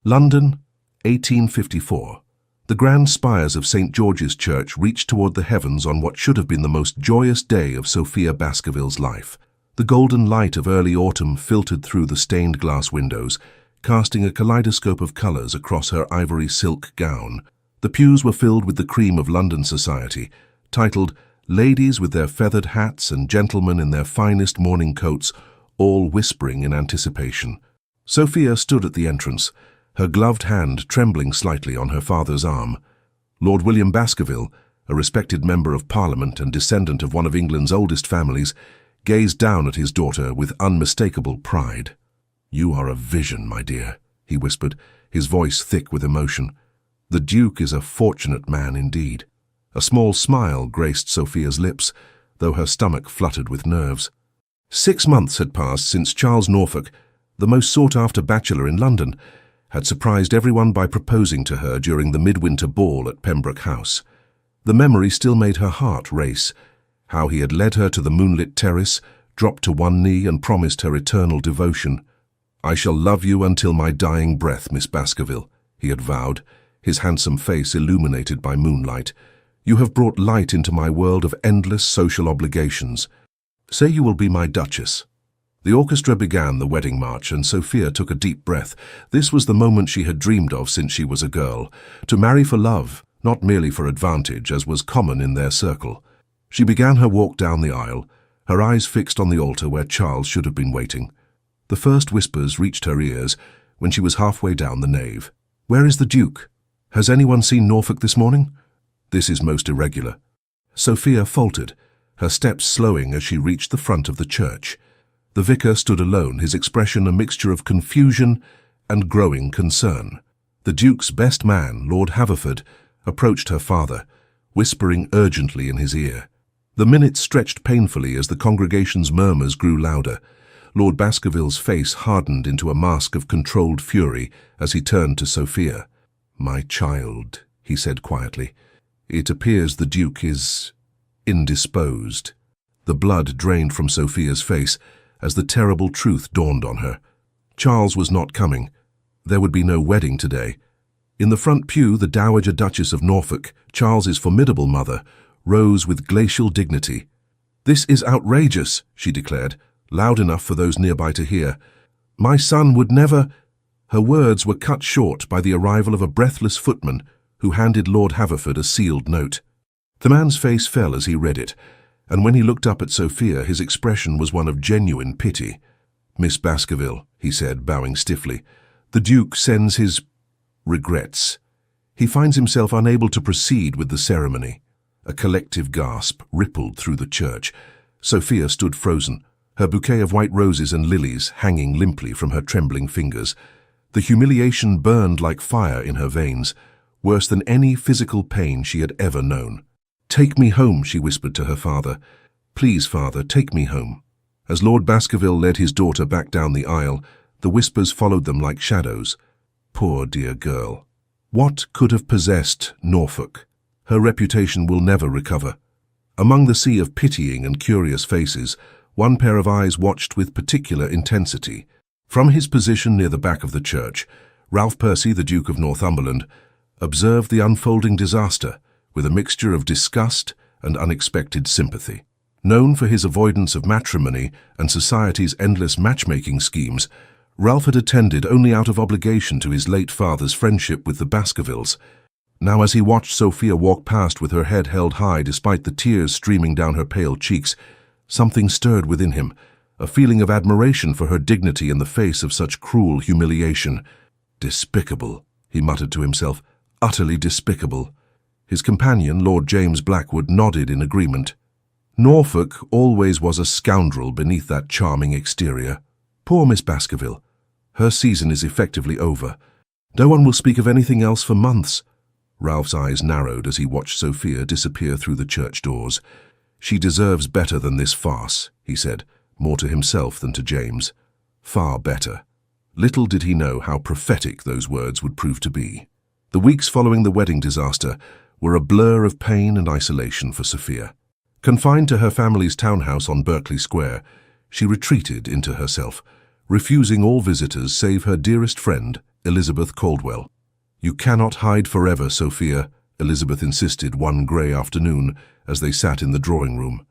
London, 1854. The grand spires of St. George's Church reached toward the heavens on what should have been the most joyous day of Sophia Baskerville's life. The golden light of early autumn filtered through the stained glass windows, casting a kaleidoscope of colours across her ivory silk gown. The pews were filled with the cream of London society, titled "Ladies with their feathered hats and gentlemen in their finest morning coats, all whispering in anticipation." Sophia stood at the entrance, her gloved hand trembling slightly on her father's arm. Lord William Baskerville, a respected member of Parliament and descendant of one of England's oldest families, gazed down at his daughter with unmistakable pride. "You are a vision, my dear," he whispered, his voice thick with emotion. "The Duke is a fortunate man indeed." A small smile graced Sophia's lips, though her stomach fluttered with nerves. 6 months had passed since Charles Norfolk, the most sought-after bachelor in London, had surprised everyone by proposing to her during the midwinter ball at Pembroke House. The memory still made her heart race, how he had led her to the moonlit terrace, dropped to one knee and promised her eternal devotion. "I shall love you until my dying breath, Miss Baskerville," he had vowed, his handsome face illuminated by moonlight. "You have brought light into my world of endless social obligations. Say you will be my Duchess." The orchestra began the wedding march, and Sophia took a deep breath. This was the moment she had dreamed of since she was a girl. To marry for love, not merely for advantage, as was common in their circle. She began her walk down the aisle, her eyes fixed on the altar where Charles should have been waiting. The first whispers reached her ears when she was halfway down the nave. "Where is the Duke? Has anyone seen Norfolk this morning? This is most irregular." Sophia faltered, her steps slowing as she reached the front of the church. The vicar stood alone, his expression a mixture of confusion and growing concern. The Duke's best man, Lord Haverford, approached her father, whispering urgently in his ear. The minutes stretched painfully as the congregation's murmurs grew louder. Lord Baskerville's face hardened into a mask of controlled fury as he turned to Sophia. "My child," he said quietly, "it appears the Duke is indisposed." The blood drained from Sophia's face as the terrible truth dawned on her. Charles was not coming. There would be no wedding today. In the front pew, the Dowager Duchess of Norfolk, Charles's formidable mother, rose with glacial dignity. "This is outrageous," she declared, loud enough for those nearby to hear. "My son would never—" Her words were cut short by the arrival of a breathless footman who handed Lord Haverford a sealed note. The man's face fell as he read it, and when he looked up at Sophia, his expression was one of genuine pity. "Miss Baskerville," he said, bowing stiffly, "the Duke sends his regrets. He finds himself unable to proceed with the ceremony." A collective gasp rippled through the church. Sophia stood frozen, her bouquet of white roses and lilies hanging limply from her trembling fingers. The humiliation burned like fire in her veins, worse than any physical pain she had ever known. "Take me home," she whispered to her father. "Please, father, take me home." As Lord Baskerville led his daughter back down the aisle, the whispers followed them like shadows. Poor dear girl. What could have possessed Norfolk? Her reputation will never recover. Among the sea of pitying and curious faces, one pair of eyes watched with particular intensity. From his position near the back of the church, Ralph Percy, the Duke of Northumberland, observed the unfolding disaster with a mixture of disgust and unexpected sympathy. Known for his avoidance of matrimony and society's endless matchmaking schemes, Ralph had attended only out of obligation to his late father's friendship with the Baskervilles. Now, as he watched Sophia walk past with her head held high despite the tears streaming down her pale cheeks, something stirred within him, a feeling of admiration for her dignity in the face of such cruel humiliation. "Despicable," he muttered to himself, "utterly despicable." His companion, Lord James Blackwood, nodded in agreement. Norfolk always was a scoundrel beneath that charming exterior. Poor Miss Baskerville. Her season is effectively over. No one will speak of anything else for months. Ralph's eyes narrowed as he watched Sophia disappear through the church doors. "She deserves better than this farce," he said, more to himself than to James. Far better. Little did he know how prophetic those words would prove to be. The weeks following the wedding disaster were a blur of pain and isolation for Sophia. Confined to her family's townhouse on Berkeley Square, she retreated into herself, refusing all visitors save her dearest friend Elizabeth Caldwell. You cannot hide forever, Sophia, Elizabeth insisted one grey afternoon as they sat in the drawing room.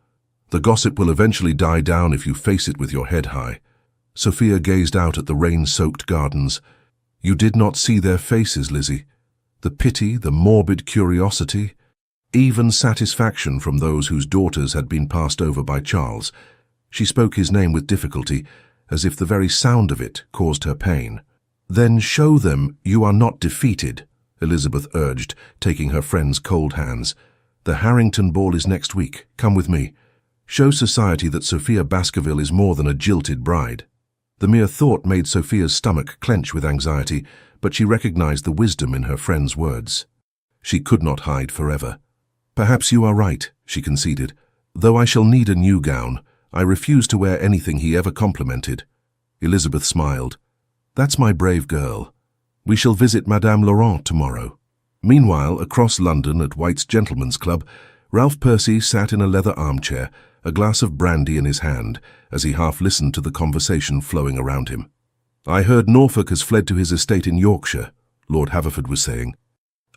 The gossip will eventually die down if you face it with your head high. Sophia gazed out at the rain-soaked gardens. You did not see their faces, Lizzie. The pity, the morbid curiosity, even satisfaction from those whose daughters had been passed over by Charles. She spoke his name with difficulty, as if the very sound of it caused her pain. Then show them you are not defeated, Elizabeth urged, taking her friend's cold hands. The Harrington ball is next week. Come with me. Show society that Sophia Baskerville is more than a jilted bride. The mere thought made Sophia's stomach clench with anxiety, but she recognized the wisdom in her friend's words. She could not hide forever. Perhaps you are right, she conceded. Though I shall need a new gown, I refuse to wear anything he ever complimented. Elizabeth smiled. That's my brave girl. We shall visit Madame Laurent tomorrow. Meanwhile, across London at White's Gentlemen's Club, Ralph Percy sat in a leather armchair, a glass of brandy in his hand, as he half listened to the conversation flowing around him. I heard Norfolk has fled to his estate in Yorkshire, Lord Haverford was saying.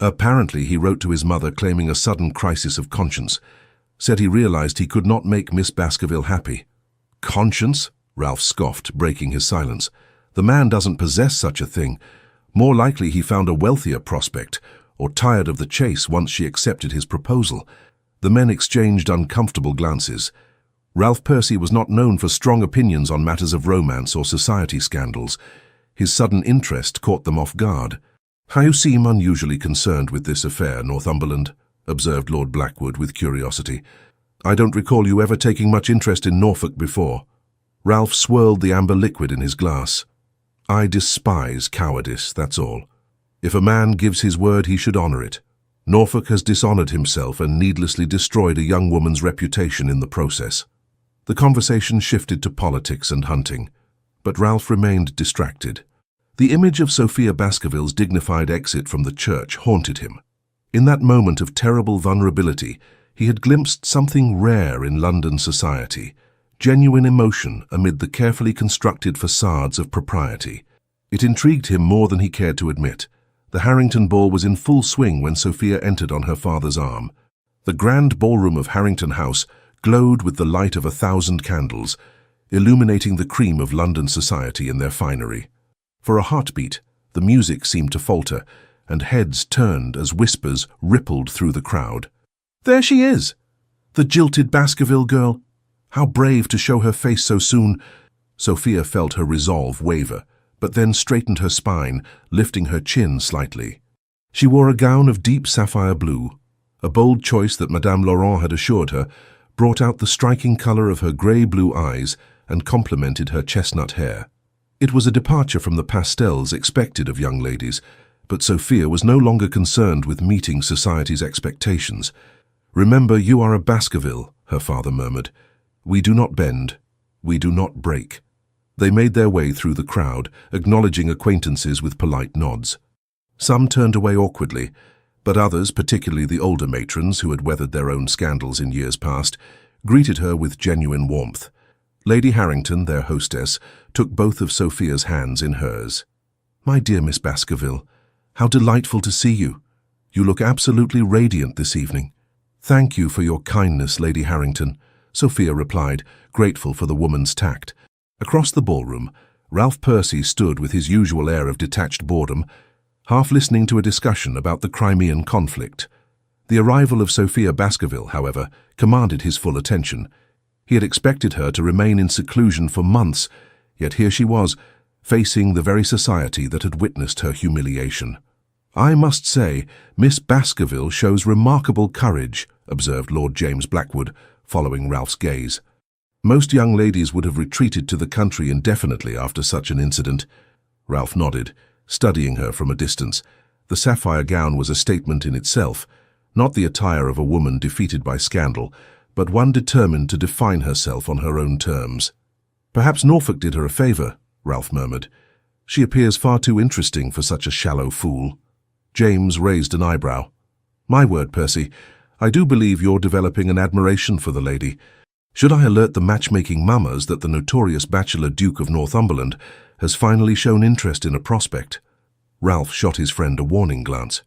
Apparently he wrote to his mother claiming a sudden crisis of conscience, said he realized he could not make Miss Baskerville happy. Conscience? Ralph scoffed, breaking his silence. The man doesn't possess such a thing. More likely he found a wealthier prospect, or tired of the chase once she accepted his proposal. The men exchanged uncomfortable glances. Ralph Percy was not known for strong opinions on matters of romance or society scandals. His sudden interest caught them off guard. You seem unusually concerned with this affair, Northumberland, observed Lord Blackwood with curiosity. I don't recall you ever taking much interest in Norfolk before. Ralph swirled the amber liquid in his glass. I despise cowardice, that's all. If a man gives his word, he should honor it. Norfolk has dishonored himself and needlessly destroyed a young woman's reputation in the process. The conversation shifted to politics and hunting, but Ralph remained distracted. The image of Sophia Baskerville's dignified exit from the church haunted him. In that moment of terrible vulnerability, he had glimpsed something rare in London society, genuine emotion amid the carefully constructed facades of propriety. It intrigued him more than he cared to admit. The Harrington ball was in full swing when Sophia entered on her father's arm. The grand ballroom of Harrington House glowed with the light of 1,000 candles, illuminating the cream of London society in their finery. For a heartbeat, the music seemed to falter, and heads turned as whispers rippled through the crowd. There she is! The jilted Baskerville girl! How brave to show her face so soon! Sophia felt her resolve waver, but then straightened her spine, lifting her chin slightly. She wore a gown of deep sapphire blue. A bold choice that Madame Laurent had assured her brought out the striking color of her grey-blue eyes and complemented her chestnut hair. It was a departure from the pastels expected of young ladies, but Sophia was no longer concerned with meeting society's expectations. Remember, you are a Baskerville, her father murmured. We do not bend, we do not break. They made their way through the crowd, acknowledging acquaintances with polite nods. Some turned away awkwardly, but others, particularly the older matrons who had weathered their own scandals in years past, greeted her with genuine warmth. Lady Harrington, their hostess, took both of Sophia's hands in hers. My dear Miss Baskerville, how delightful to see you. You look absolutely radiant this evening. Thank you for your kindness, Lady Harrington, Sophia replied, grateful for the woman's tact. Across the ballroom, Ralph Percy stood with his usual air of detached boredom, half listening to a discussion about the Crimean conflict. The arrival of Sophia Baskerville, however, commanded his full attention. He had expected her to remain in seclusion for months, yet here she was, facing the very society that had witnessed her humiliation. I must say, Miss Baskerville shows remarkable courage, observed Lord James Blackwood, following Ralph's gaze. Most young ladies would have retreated to the country indefinitely after such an incident. Ralph nodded, studying her from a distance. The sapphire gown was a statement in itself, not the attire of a woman defeated by scandal, but one determined to define herself on her own terms. Perhaps Norfolk did her a favor, Ralph murmured. She appears far too interesting for such a shallow fool. James raised an eyebrow. My word, Percy, I do believe you're developing an admiration for the lady. Should I alert the matchmaking mammas that the notorious bachelor Duke of Northumberland has finally shown interest in a prospect? Ralph shot his friend a warning glance.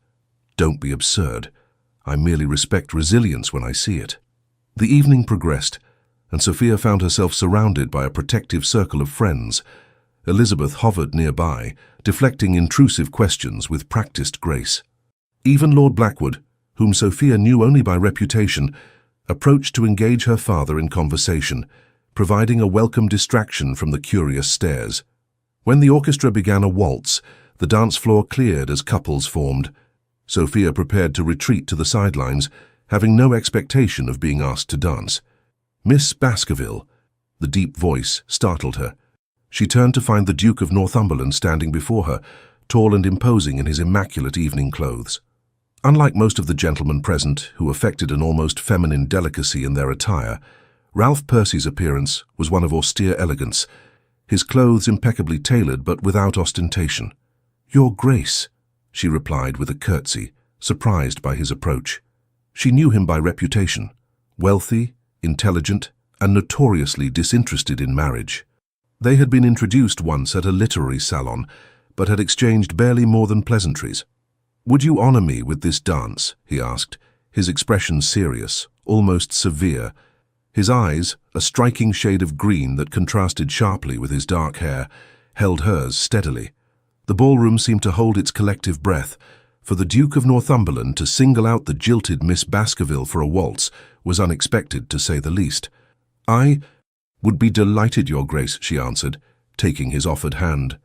Don't be absurd. I merely respect resilience when I see it. The evening progressed, and Sophia found herself surrounded by a protective circle of friends. Elizabeth hovered nearby, deflecting intrusive questions with practiced grace. Even Lord Blackwood, whom Sophia knew only by reputation, approached to engage her father in conversation, providing a welcome distraction from the curious stares. When the orchestra began a waltz, the dance floor cleared as couples formed. Sophia prepared to retreat to the sidelines, having no expectation of being asked to dance. Miss Baskerville, the deep voice, startled her. She turned to find the Duke of Northumberland standing before her, tall and imposing in his immaculate evening clothes. Unlike most of the gentlemen present, who affected an almost feminine delicacy in their attire, Ralph Percy's appearance was one of austere elegance, his clothes impeccably tailored but without ostentation. "Your Grace," she replied with a curtsy, surprised by his approach. She knew him by reputation, wealthy, intelligent, and notoriously disinterested in marriage. They had been introduced once at a literary salon, but had exchanged barely more than pleasantries. "Would you honor me with this dance?" he asked, his expression serious, almost severe. His eyes, a striking shade of green that contrasted sharply with his dark hair, held hers steadily. The ballroom seemed to hold its collective breath. For the Duke of Northumberland to single out the jilted Miss Baskerville for a waltz was unexpected, to say the least. "I would be delighted, Your Grace," she answered, taking his offered hand.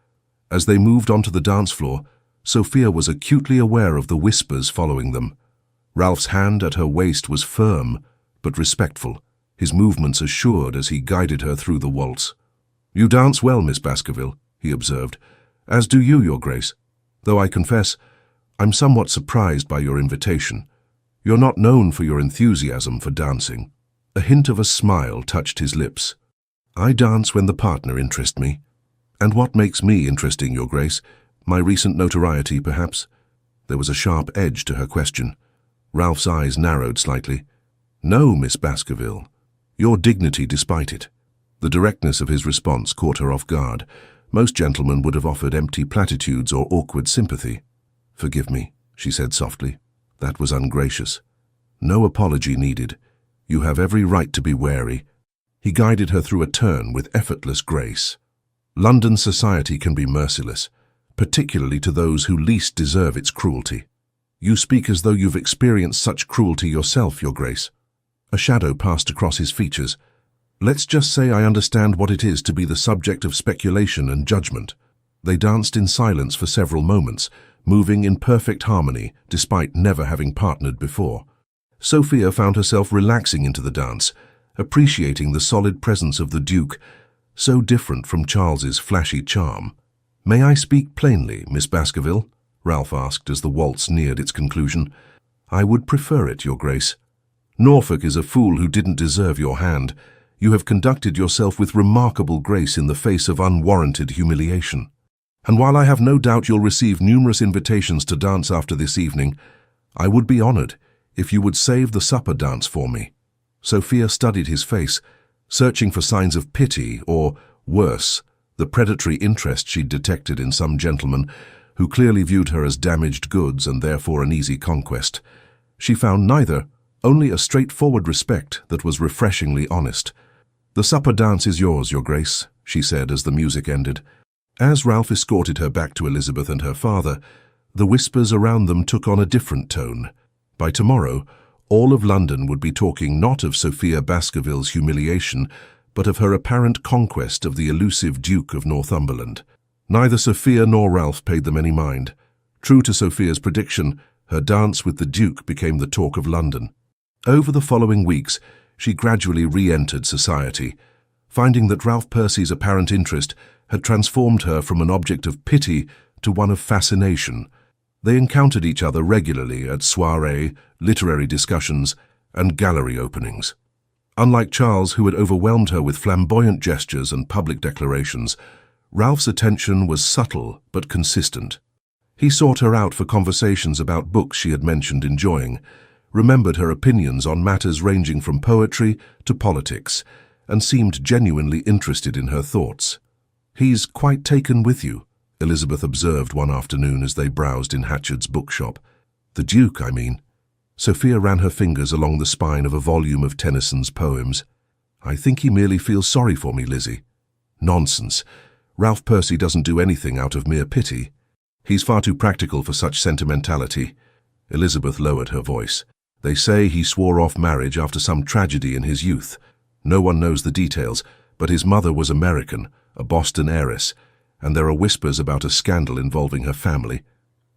As they moved onto the dance floor, Sophia was acutely aware of the whispers following them. Ralph's hand at her waist was firm, but respectful, his movements assured as he guided her through the waltz. "You dance well, Miss Baskerville," he observed, "as do you, Your Grace, though I confess I'm somewhat surprised by your invitation. You're not known for your enthusiasm for dancing." A hint of a smile touched his lips. "I dance when the partner interests me. And what makes me interesting, Your Grace? My recent notoriety, perhaps?" There was a sharp edge to her question. Ralph's eyes narrowed slightly. "No, Miss Baskerville. Your dignity despite it." The directness of his response caught her off guard. Most gentlemen would have offered empty platitudes or awkward sympathy. "Forgive me," she said softly. "That was ungracious. No apology needed. You have every right to be wary." He guided her through a turn with effortless grace. London society can be merciless, particularly to those who least deserve its cruelty. "You speak as though you've experienced such cruelty yourself, Your Grace." A shadow passed across his features. "Let's just say I understand what it is to be the subject of speculation and judgment." They danced in silence for several moments, moving in perfect harmony despite never having partnered before. Sophia found herself relaxing into the dance, appreciating the solid presence of the Duke, so different from Charles's flashy charm. "May I speak plainly, Miss Baskerville?" Ralph asked as the waltz neared its conclusion. "I would prefer it, Your Grace. Norfolk is a fool who didn't deserve your hand. You have conducted yourself with remarkable grace in the face of unwarranted humiliation. And while I have no doubt you'll receive numerous invitations to dance after this evening, I would be honored if you would save the supper dance for me." Sophia studied his face, searching for signs of pity or, worse, the predatory interest she'd detected in some gentleman who clearly viewed her as damaged goods and therefore an easy conquest. She found neither, only a straightforward respect that was refreshingly honest. "The supper dance is yours, Your Grace," she said as the music ended. As Ralph escorted her back to Elizabeth and her father, the whispers around them took on a different tone. By tomorrow, all of London would be talking not of Sophia Baskerville's humiliation, but of her apparent conquest of the elusive Duke of Northumberland. Neither Sophia nor Ralph paid them any mind. True to Sophia's prediction, her dance with the Duke became the talk of London. Over the following weeks, she gradually re-entered society, finding that Ralph Percy's apparent interest had transformed her from an object of pity to one of fascination. They encountered each other regularly at soirées, literary discussions, and gallery openings. Unlike Charles, who had overwhelmed her with flamboyant gestures and public declarations, Ralph's attention was subtle but consistent. He sought her out for conversations about books she had mentioned enjoying, remembered her opinions on matters ranging from poetry to politics, and seemed genuinely interested in her thoughts. "He's quite taken with you," Elizabeth observed one afternoon as they browsed in Hatchard's bookshop. The Duke, I mean. Sophia ran her fingers along the spine of a volume of Tennyson's poems. I think he merely feels sorry for me, Lizzie. Nonsense. Ralph Percy doesn't do anything out of mere pity. He's far too practical for such sentimentality. Elizabeth lowered her voice. They say he swore off marriage after some tragedy in his youth. No one knows the details, but his mother was American, a Boston heiress, and there are whispers about a scandal involving her family.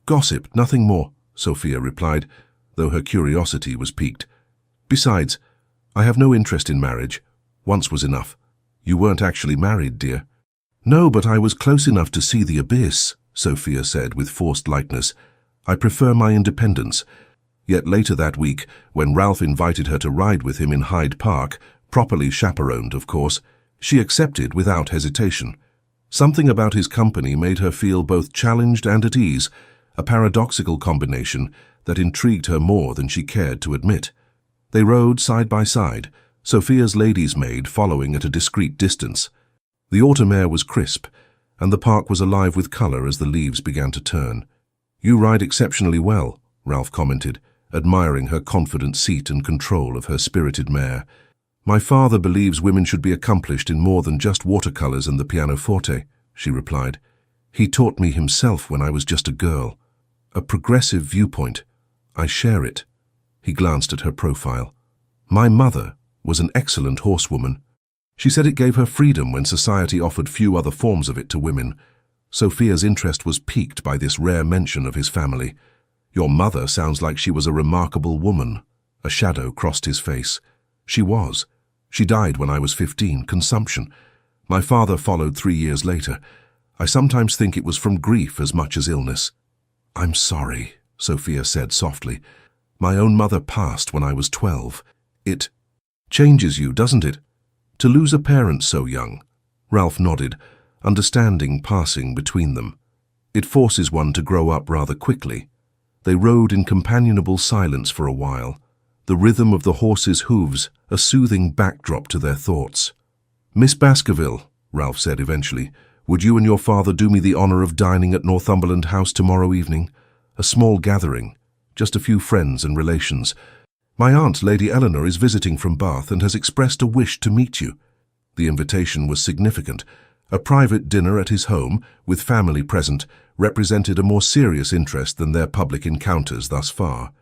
Gossip, nothing more, Sophia replied, though her curiosity was piqued. Besides, I have no interest in marriage. Once was enough. You weren't actually married, dear. No, but I was close enough to see the abyss, Sophia said with forced lightness. I prefer my independence. Yet later that week, when Ralph invited her to ride with him in Hyde Park, properly chaperoned, of course, she accepted without hesitation. Something about his company made her feel both challenged and at ease, a paradoxical combination that intrigued her more than she cared to admit. They rode side by side, Sophia's lady's maid following at a discreet distance. The autumn air was crisp, and the park was alive with colour as the leaves began to turn. You ride exceptionally well, Ralph commented, admiring her confident seat and control of her spirited mare. My father believes women should be accomplished in more than just watercolours and the pianoforte, she replied. He taught me himself when I was just a girl. A progressive viewpoint. I share it. He glanced at her profile. My mother was an excellent horsewoman. She said it gave her freedom when society offered few other forms of it to women. Sophia's interest was piqued by this rare mention of his family. Your mother sounds like she was a remarkable woman. A shadow crossed his face. She was. She died when I was 15, consumption. My father followed 3 years later. I sometimes think it was from grief as much as illness. I'm sorry, Sophia said softly. My own mother passed when I was 12. It changes you, doesn't it? To lose a parent so young. Ralph nodded, understanding passing between them. It forces one to grow up rather quickly. They rode in companionable silence for a while, the rhythm of the horses' hooves a soothing backdrop to their thoughts. Miss Baskerville, Ralph said eventually, would you and your father do me the honour of dining at Northumberland House tomorrow evening? A small gathering, just a few friends and relations. My aunt, Lady Eleanor, is visiting from Bath and has expressed a wish to meet you. The invitation was significant. A private dinner at his home, with family present, represented a more serious interest than their public encounters thus far.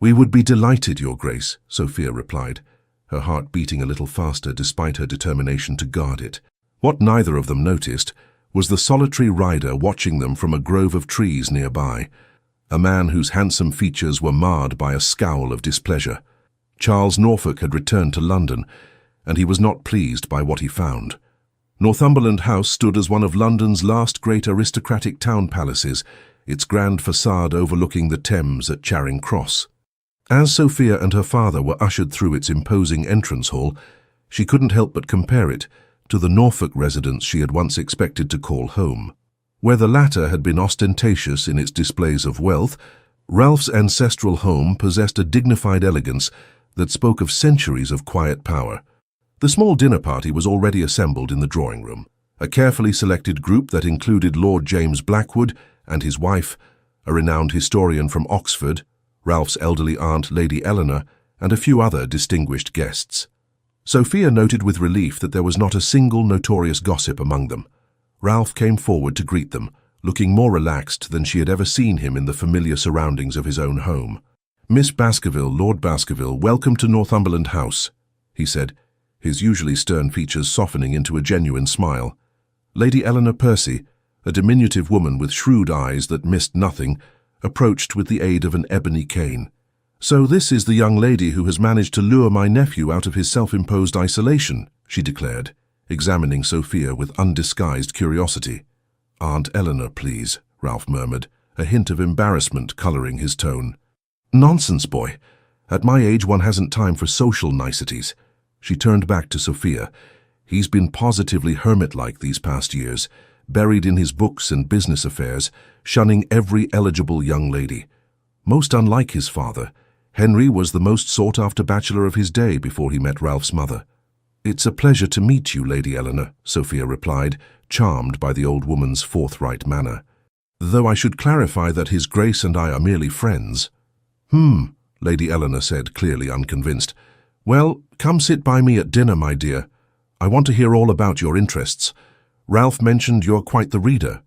We would be delighted, Your Grace, Sophia replied, her heart beating a little faster despite her determination to guard it. What neither of them noticed was the solitary rider watching them from a grove of trees nearby, a man whose handsome features were marred by a scowl of displeasure. Charles Norfolk had returned to London, and he was not pleased by what he found. Northumberland House stood as one of London's last great aristocratic town palaces, its grand facade overlooking the Thames at Charing Cross. As Sophia and her father were ushered through its imposing entrance hall, she couldn't help but compare it to the Norfolk residence she had once expected to call home. Where the latter had been ostentatious in its displays of wealth, Ralph's ancestral home possessed a dignified elegance that spoke of centuries of quiet power. The small dinner party was already assembled in the drawing room, a carefully selected group that included Lord James Blackwood and his wife, a renowned historian from Oxford, Ralph's elderly aunt, Lady Eleanor, and a few other distinguished guests. Sophia noted with relief that there was not a single notorious gossip among them. Ralph came forward to greet them, looking more relaxed than she had ever seen him in the familiar surroundings of his own home. Miss Baskerville, Lord Baskerville, welcome to Northumberland House, he said, his usually stern features softening into a genuine smile. Lady Eleanor Percy, a diminutive woman with shrewd eyes that missed nothing, approached with the aid of an ebony cane. So this is the young lady who has managed to lure my nephew out of his self-imposed isolation, she declared, examining Sophia with undisguised curiosity. Aunt Eleanor, please, Ralph murmured, a hint of embarrassment colouring his tone. Nonsense, boy. At my age one hasn't time for social niceties. She turned back to Sophia. He's been positively hermit-like these past years, buried in his books and business affairs, shunning every eligible young lady. Most unlike his father, Henry was the most sought-after bachelor of his day before he met Ralph's mother. It's a pleasure to meet you, Lady Eleanor, Sophia replied, charmed by the old woman's forthright manner. though I should clarify that His Grace and I are merely friends." Lady Eleanor said, clearly unconvinced. "Well, come sit by me at dinner, my dear. I want to hear all about your interests. Ralph mentioned you're quite the reader."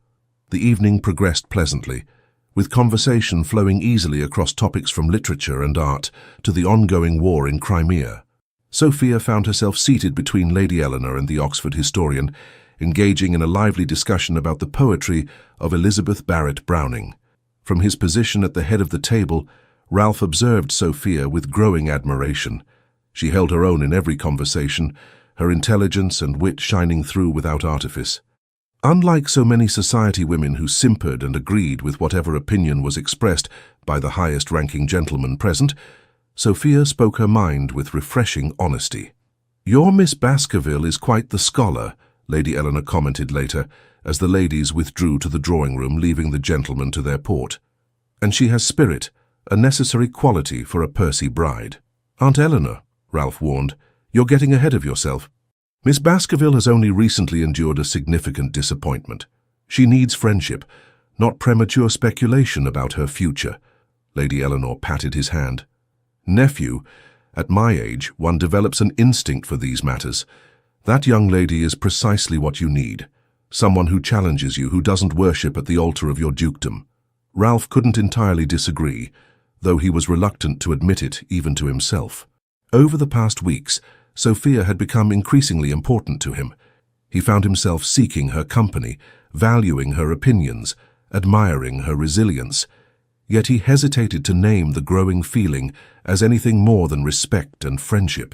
The evening progressed pleasantly, with conversation flowing easily across topics from literature and art to the ongoing war in Crimea. Sophia found herself seated between Lady Eleanor and the Oxford historian, engaging in a lively discussion about the poetry of Elizabeth Barrett Browning. From his position at the head of the table, Ralph observed Sophia with growing admiration. She held her own in every conversation, her intelligence and wit shining through without artifice. Unlike so many society women who simpered and agreed with whatever opinion was expressed by the highest-ranking gentleman present, Sophia spoke her mind with refreshing honesty. "Your Miss Baskerville is quite the scholar," Lady Eleanor commented later, as the ladies withdrew to the drawing-room, leaving the gentlemen to their port. "And she has spirit, a necessary quality for a Percy bride." "Aunt Eleanor," Ralph warned, "you're getting ahead of yourself. Miss Baskerville has only recently endured a significant disappointment. She needs friendship, not premature speculation about her future." Lady Eleanor patted his hand. "Nephew, at my age, one develops an instinct for these matters. That young lady is precisely what you need. Someone who challenges you, who doesn't worship at the altar of your dukedom." Ralph couldn't entirely disagree, though he was reluctant to admit it even to himself. Over the past weeks, Sophia had become increasingly important to him. He found himself seeking her company, valuing her opinions, admiring her resilience. Yet he hesitated to name the growing feeling as anything more than respect and friendship.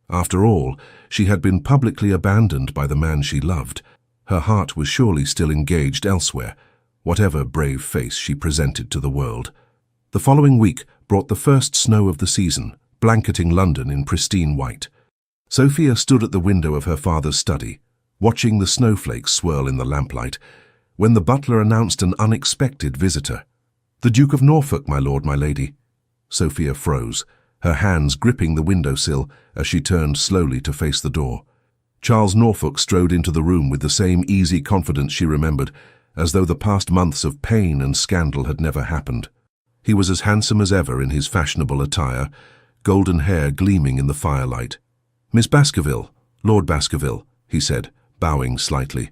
After all, she had been publicly abandoned by the man she loved. Her heart was surely still engaged elsewhere, whatever brave face she presented to the world. The following week brought the first snow of the season, blanketing London in pristine white. Sophia stood at the window of her father's study, watching the snowflakes swirl in the lamplight, when the butler announced an unexpected visitor. "The Duke of Norfolk, my lord, my lady." Sophia froze, her hands gripping the windowsill as she turned slowly to face the door. Charles Norfolk strode into the room with the same easy confidence she remembered, as though the past months of pain and scandal had never happened. He was as handsome as ever in his fashionable attire, golden hair gleaming in the firelight. "Miss Baskerville, Lord Baskerville," he said, bowing slightly.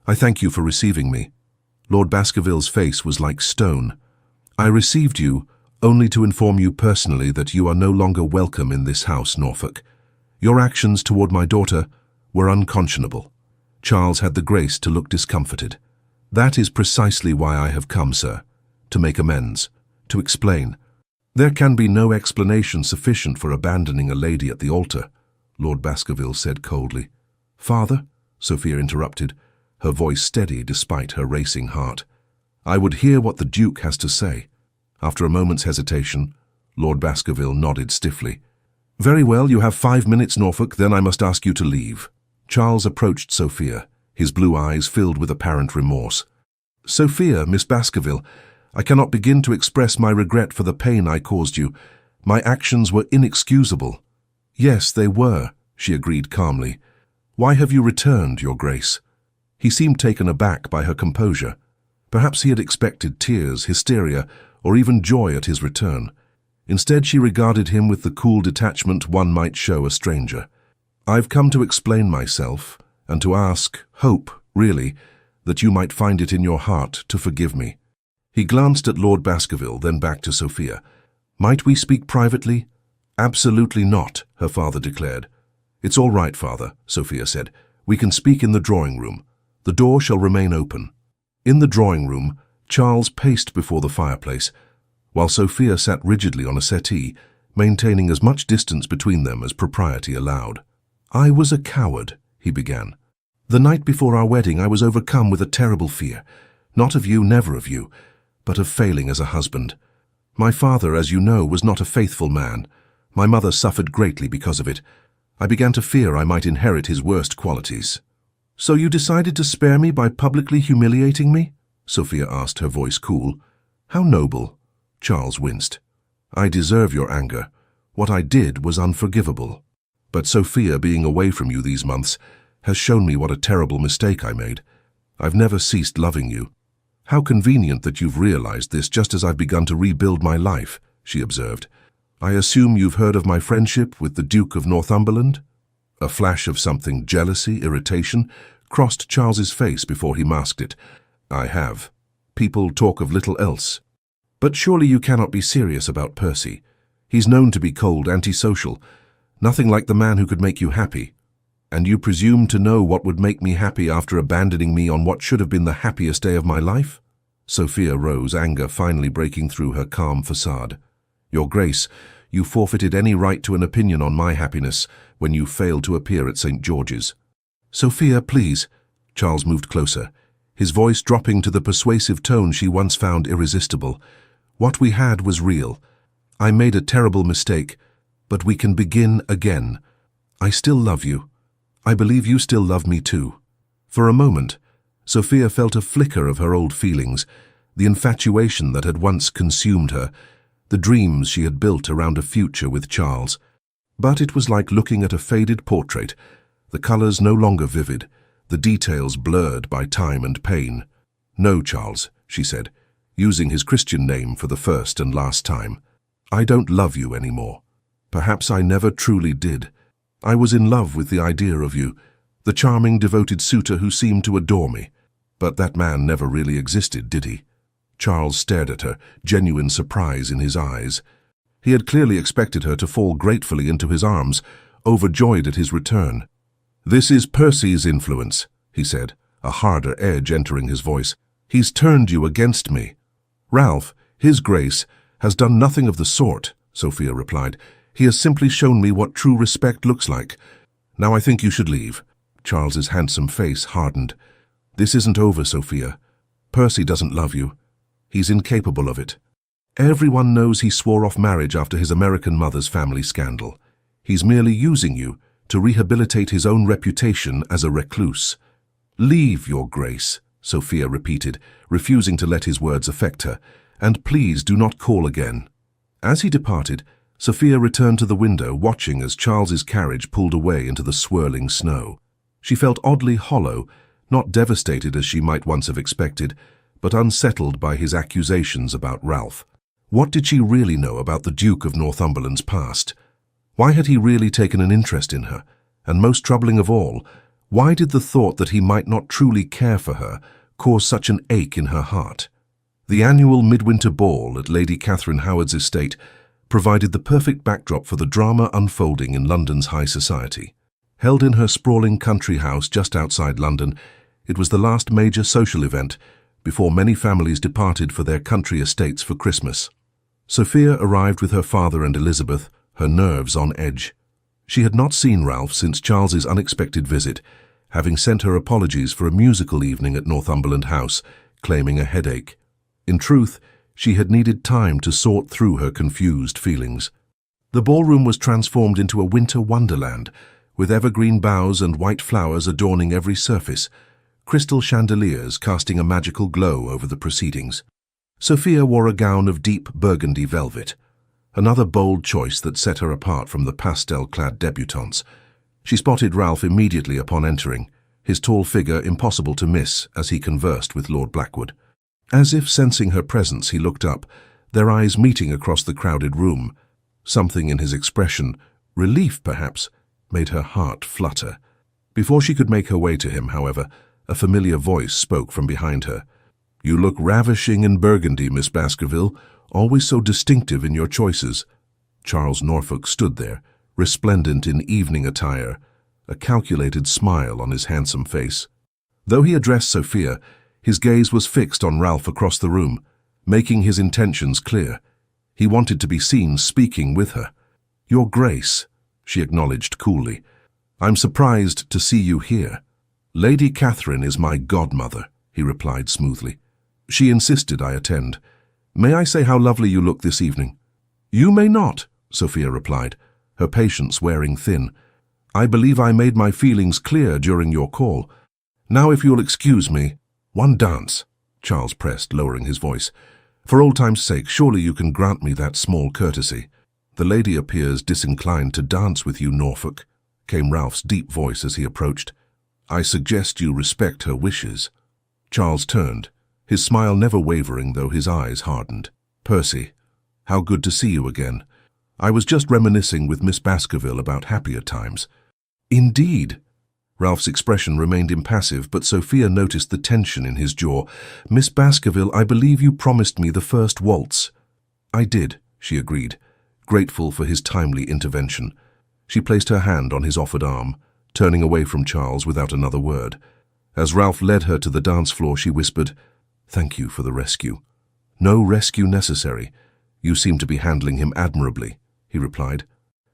"I thank you for receiving me." Lord Baskerville's face was like stone. "I received you only to inform you personally that you are no longer welcome in this house, Norfolk. Your actions toward my daughter were unconscionable." Charles had the grace to look discomforted. "That is precisely why I have come, sir, to make amends, to explain." "There can be no explanation sufficient for abandoning a lady at the altar," Lord Baskerville said coldly. "Father," Sophia interrupted, her voice steady despite her racing heart. "I would hear what the Duke has to say." After a moment's hesitation, Lord Baskerville nodded stiffly. "Very well, you have 5 minutes, Norfolk, then I must ask you to leave." Charles approached Sophia, his blue eyes filled with apparent remorse. "Sophia, Miss Baskerville, I cannot begin to express my regret for the pain I caused you. My actions were inexcusable." "Yes, they were," she agreed calmly. "Why have you returned, Your Grace?" He seemed taken aback by her composure. Perhaps he had expected tears, hysteria, or even joy at his return. Instead, she regarded him with the cool detachment one might show a stranger. "I've come to explain myself, and to ask, hope, really, that you might find it in your heart to forgive me." He glanced at Lord Baskerville, then back to Sophia. "Might we speak privately?" "Absolutely not," her father declared. "It's all right, father," Sophia said. "We can speak in the drawing-room. The door shall remain open." In the drawing-room, Charles paced before the fireplace, while Sophia sat rigidly on a settee, maintaining as much distance between them as propriety allowed. "I was a coward," he began. "The night before our wedding I was overcome with a terrible fear, not of you, never of you, but of failing as a husband. My father, as you know, was not a faithful man. My mother suffered greatly because of it. I began to fear I might inherit his worst qualities." "So you decided to spare me by publicly humiliating me?" Sophia asked, her voice cool. "How noble." Charles winced. "I deserve your anger. What I did was unforgivable. But Sophia, being away from you these months, has shown me what a terrible mistake I made. I've never ceased loving you. How convenient that you've realized this just as I've begun to rebuild my life, she observed. I assume you've heard of my friendship with the Duke of Northumberland? A flash of something, jealousy, irritation, crossed Charles's face before he masked it. I have. People talk of little else. But surely you cannot be serious about Percy. He's known to be cold, antisocial, nothing like the man who could make you happy. And you presume to know what would make me happy after abandoning me on what should have been the happiest day of my life? Sophia rose, anger finally breaking through her calm facade. Your Grace, you forfeited any right to an opinion on my happiness when you failed to appear at St. George's. Sophia, please. Charles moved closer, his voice dropping to the persuasive tone she once found irresistible. What we had was real. I made a terrible mistake, but we can begin again. I still love you. I believe you still love me too. For a moment, Sophia felt a flicker of her old feelings, the infatuation that had once consumed her, the dreams she had built around a future with Charles. But it was like looking at a faded portrait, the colors no longer vivid, the details blurred by time and pain. No, Charles, she said, using his Christian name for the first and last time. I don't love you anymore. Perhaps I never truly did. I was in love with the idea of you, the charming, devoted suitor who seemed to adore me. But that man never really existed, did he? Charles stared at her, genuine surprise in his eyes. He had clearly expected her to fall gratefully into his arms, overjoyed at his return. This is Percy's influence, he said, a harder edge entering his voice. He's turned you against me. Ralph, His Grace, has done nothing of the sort, Sophia replied. He has simply shown me what true respect looks like. Now I think you should leave. Charles's handsome face hardened. This isn't over, Sophia. Percy doesn't love you. He's incapable of it. Everyone knows he swore off marriage after his American mother's family scandal. He's merely using you to rehabilitate his own reputation as a recluse. Leave, Your Grace, Sophia repeated, refusing to let his words affect her, and please do not call again. As he departed, Sophia returned to the window, watching as Charles's carriage pulled away into the swirling snow. She felt oddly hollow, not devastated as she might once have expected, but unsettled by his accusations about Ralph. What did she really know about the Duke of Northumberland's past? Why had he really taken an interest in her? And most troubling of all, why did the thought that he might not truly care for her cause such an ache in her heart? The annual midwinter ball at Lady Catherine Howard's estate provided the perfect backdrop for the drama unfolding in London's high society. Held in her sprawling country house just outside London, it was the last major social event before many families departed for their country estates for Christmas. Sophia arrived with her father and Elizabeth, her nerves on edge. She had not seen Ralph since Charles's unexpected visit, having sent her apologies for a musical evening at Northumberland House, claiming a headache. In truth, she had needed time to sort through her confused feelings. The ballroom was transformed into a winter wonderland, with evergreen boughs and white flowers adorning every surface, crystal chandeliers casting a magical glow over the proceedings. Sophia wore a gown of deep burgundy velvet, another bold choice that set her apart from the pastel-clad debutantes. She spotted Ralph immediately upon entering, his tall figure impossible to miss as he conversed with Lord Blackwood. As if sensing her presence, he looked up, their eyes meeting across the crowded room. Something in his expression, relief perhaps, made her heart flutter. Before she could make her way to him, however, a familiar voice spoke from behind her. You look ravishing in burgundy, Miss Baskerville, always so distinctive in your choices. Charles Norfolk stood there, resplendent in evening attire, a calculated smile on his handsome face. Though he addressed Sophia, his gaze was fixed on Ralph across the room, making his intentions clear. He wanted to be seen speaking with her. Your Grace, she acknowledged coolly. I'm surprised to see you here. Lady Catherine is my godmother, he replied smoothly. She insisted I attend. May I say how lovely you look this evening? You may not, Sophia replied, her patience wearing thin. I believe I made my feelings clear during your call. Now if you'll excuse me, one dance, Charles pressed, lowering his voice. For old time's sake, surely you can grant me that small courtesy. The lady appears disinclined to dance with you, Norfolk, came Ralph's deep voice as he approached. I suggest you respect her wishes. Charles turned, his smile never wavering though his eyes hardened. "Percy, how good to see you again. I was just reminiscing with Miss Baskerville about happier times." "Indeed." Ralph's expression remained impassive, but Sophia noticed the tension in his jaw. "Miss Baskerville, I believe you promised me the first waltz." "I did," she agreed, grateful for his timely intervention. She placed her hand on his offered arm, turning away from Charles without another word. As Ralph led her to the dance floor, she whispered, "Thank you for the rescue." "No rescue necessary. You seem to be handling him admirably," he replied.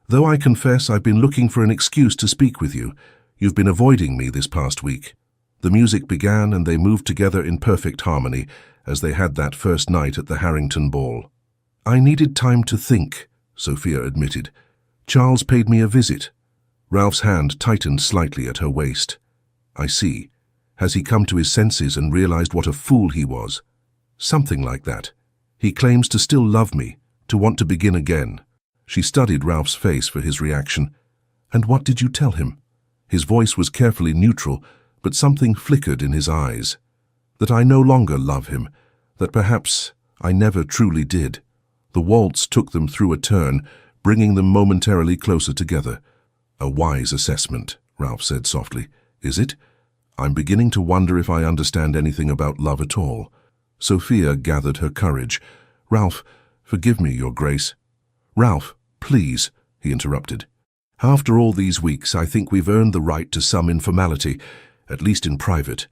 "Though I confess I've been looking for an excuse to speak with you. You've been avoiding me this past week." The music began and they moved together in perfect harmony as they had that first night at the Harrington Ball. "I needed time to think," Sophia admitted. "Charles paid me a visit." Ralph's hand tightened slightly at her waist. "I see. Has he come to his senses and realized what a fool he was?" "Something like that. He claims to still love me, to want to begin again." She studied Ralph's face for his reaction. "And what did you tell him?" His voice was carefully neutral, but something flickered in his eyes. "That I no longer love him, that perhaps I never truly did." The waltz took them through a turn, bringing them momentarily closer together. "A wise assessment," Ralph said softly. "Is it? I'm beginning to wonder if I understand anything about love at all." Sophia gathered her courage. "Ralph, forgive me, Your Grace." "Ralph, please," he interrupted. "After all these weeks, I think we've earned the right to some informality, at least in private."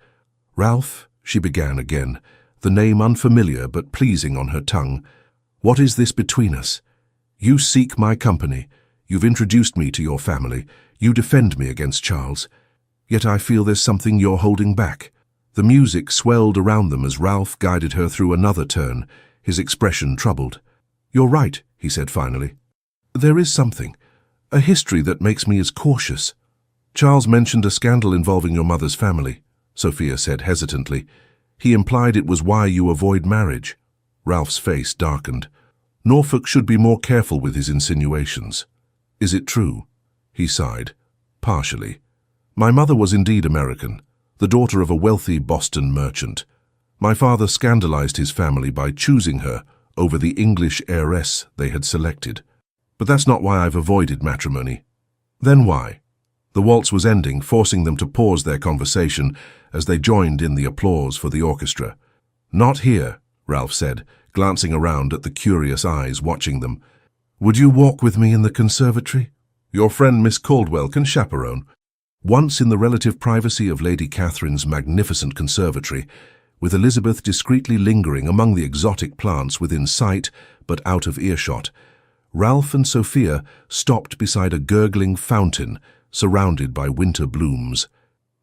"Ralph," she began again, the name unfamiliar but pleasing on her tongue, "what is this between us? You seek my company. You've introduced me to your family. You defend me against Charles. Yet I feel there's something you're holding back." The music swelled around them as Ralph guided her through another turn, his expression troubled. "You're right," he said finally. "There is something. A history that makes me as cautious." "Charles mentioned a scandal involving your mother's family," Sophia said hesitantly. "He implied it was why you avoid marriage." Ralph's face darkened. "Norfolk should be more careful with his insinuations." "Is it true?" He sighed. "Partially. My mother was indeed American, the daughter of a wealthy Boston merchant. My father scandalized his family by choosing her over the English heiress they had selected. But that's not why I've avoided matrimony." "Then why?" The waltz was ending, forcing them to pause their conversation as they joined in the applause for the orchestra. "Not here," Ralph said, glancing around at the curious eyes watching them. "Would you walk with me in the conservatory? Your friend Miss Caldwell can chaperone." Once in the relative privacy of Lady Catherine's magnificent conservatory, with Elizabeth discreetly lingering among the exotic plants within sight but out of earshot, Ralph and Sophia stopped beside a gurgling fountain surrounded by winter blooms.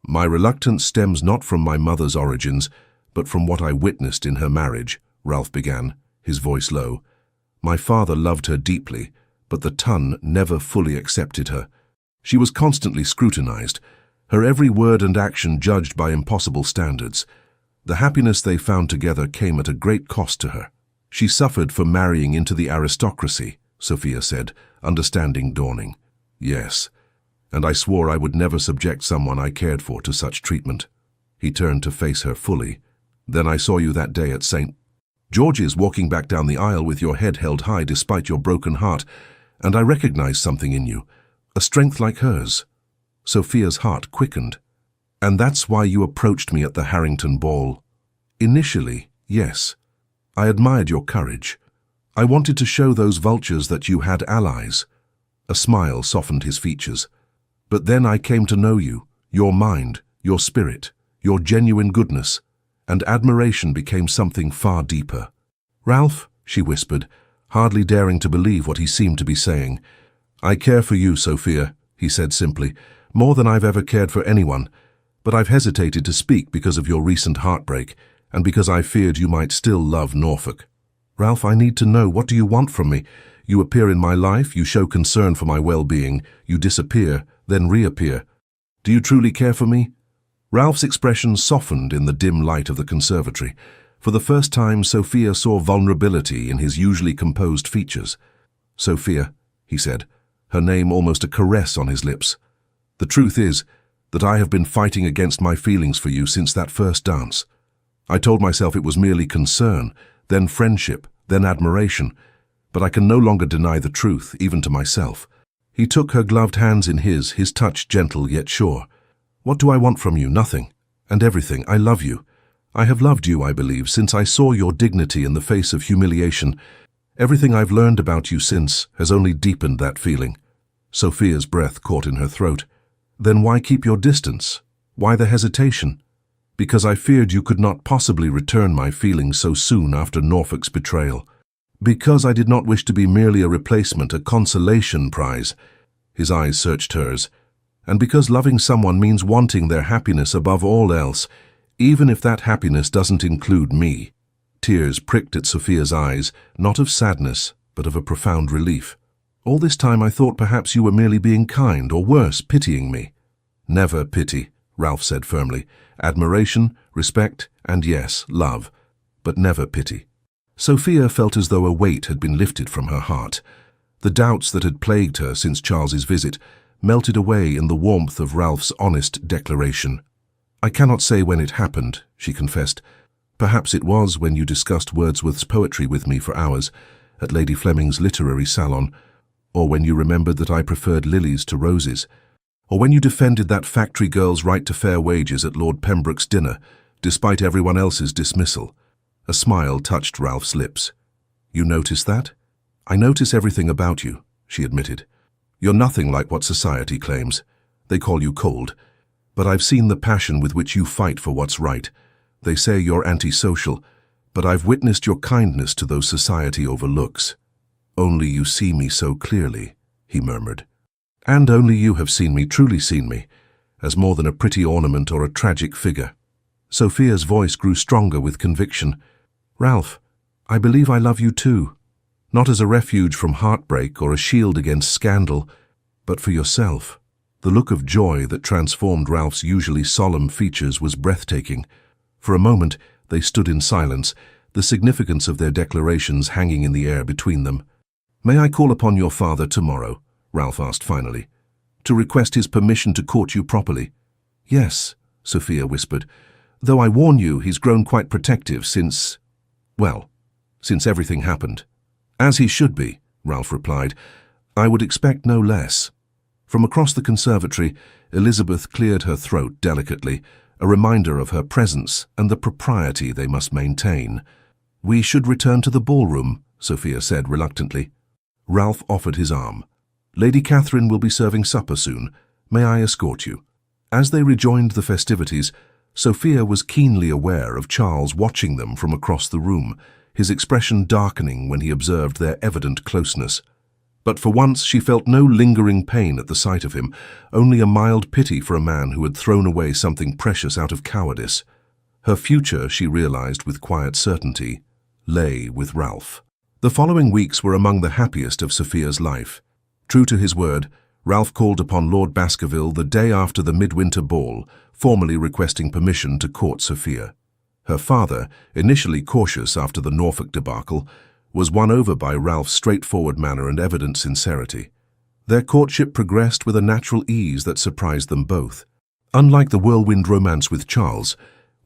"My reluctance stems not from my mother's origins, but from what I witnessed in her marriage," Ralph began, his voice low. "My father loved her deeply, but the ton never fully accepted her. She was constantly scrutinized, her every word and action judged by impossible standards. The happiness they found together came at a great cost to her. She suffered for marrying into the aristocracy," Sophia said, understanding dawning. "Yes, and I swore I would never subject someone I cared for to such treatment." He turned to face her fully. "Then I saw you that day at St. George's walking back down the aisle with your head held high despite your broken heart, and I recognized something in you, a strength like hers." Sophia's heart quickened. "And that's why you approached me at the Harrington Ball?" "Initially, yes. I admired your courage. I wanted to show those vultures that you had allies." A smile softened his features. "But then I came to know you, your mind, your spirit, your genuine goodness, and admiration became something far deeper." "Ralph," she whispered, hardly daring to believe what he seemed to be saying. "I care for you, Sophia," he said simply, "more than I've ever cared for anyone, but I've hesitated to speak because of your recent heartbreak, and because I feared you might still love Norfolk." "Ralph, I need to know, what do you want from me? You appear in my life, you show concern for my well-being, you disappear, then reappear. Do you truly care for me?" Ralph's expression softened in the dim light of the conservatory. For the first time, Sophia saw vulnerability in his usually composed features. "Sophia," he said, her name almost a caress on his lips, "the truth is that I have been fighting against my feelings for you since that first dance. I told myself it was merely concern, then friendship, then admiration, but I can no longer deny the truth, even to myself. He took her gloved hands in his touch gentle yet sure. What do I want from you? Nothing. And everything. I love you. I have loved you, I believe, since I saw your dignity in the face of humiliation. Everything I've learned about you since has only deepened that feeling. Sophia's breath caught in her throat. Then why keep your distance? Why the hesitation? Because I feared you could not possibly return my feelings so soon after Norfolk's betrayal. Because I did not wish to be merely a replacement, a consolation prize. His eyes searched hers. And because loving someone means wanting their happiness above all else, even if that happiness doesn't include me. Tears pricked at Sophia's eyes, not of sadness, but of a profound relief. All this time I thought perhaps you were merely being kind, or worse, pitying me. Never pity, Ralph said firmly. Admiration, respect, and yes, love, but never pity. Sophia felt as though a weight had been lifted from her heart. The doubts that had plagued her since Charles's visit melted away in the warmth of Ralph's honest declaration. I cannot say when it happened, she confessed. Perhaps it was when you discussed Wordsworth's poetry with me for hours at Lady Fleming's literary salon, or when you remembered that I preferred lilies to roses, or when you defended that factory girl's right to fair wages at Lord Pembroke's dinner, despite everyone else's dismissal. A smile touched Ralph's lips. You notice that? I notice everything about you, she admitted. You're nothing like what society claims. They call you cold. But I've seen the passion with which you fight for what's right. They say you're antisocial, but I've witnessed your kindness to those society overlooks. Only you see me so clearly, he murmured. And only you have seen me, truly seen me, as more than a pretty ornament or a tragic figure. Sophia's voice grew stronger with conviction. Ralph, I believe I love you too. Not as a refuge from heartbreak or a shield against scandal, but for yourself. The look of joy that transformed Ralph's usually solemn features was breathtaking. For a moment, they stood in silence, the significance of their declarations hanging in the air between them. May I call upon your father tomorrow? Ralph asked finally. To request his permission to court you properly? Yes, Sophia whispered. Though I warn you, he's grown quite protective since everything happened. As he should be, Ralph replied. I would expect no less. From across the conservatory, Elizabeth cleared her throat delicately, a reminder of her presence and the propriety they must maintain. We should return to the ballroom, Sophia said reluctantly. Ralph offered his arm. Lady Catherine will be serving supper soon. May I escort you? As they rejoined the festivities, Sophia was keenly aware of Charles watching them from across the room, his expression darkening when he observed their evident closeness. But for once she felt no lingering pain at the sight of him, only a mild pity for a man who had thrown away something precious out of cowardice. Her future, she realized with quiet certainty, lay with Ralph. The following weeks were among the happiest of Sophia's life. True to his word, Ralph called upon Lord Baskerville the day after the midwinter ball, formally requesting permission to court Sophia. Her father, initially cautious after the Norfolk debacle, was won over by Ralph's straightforward manner and evident sincerity. Their courtship progressed with a natural ease that surprised them both. Unlike the whirlwind romance with Charles,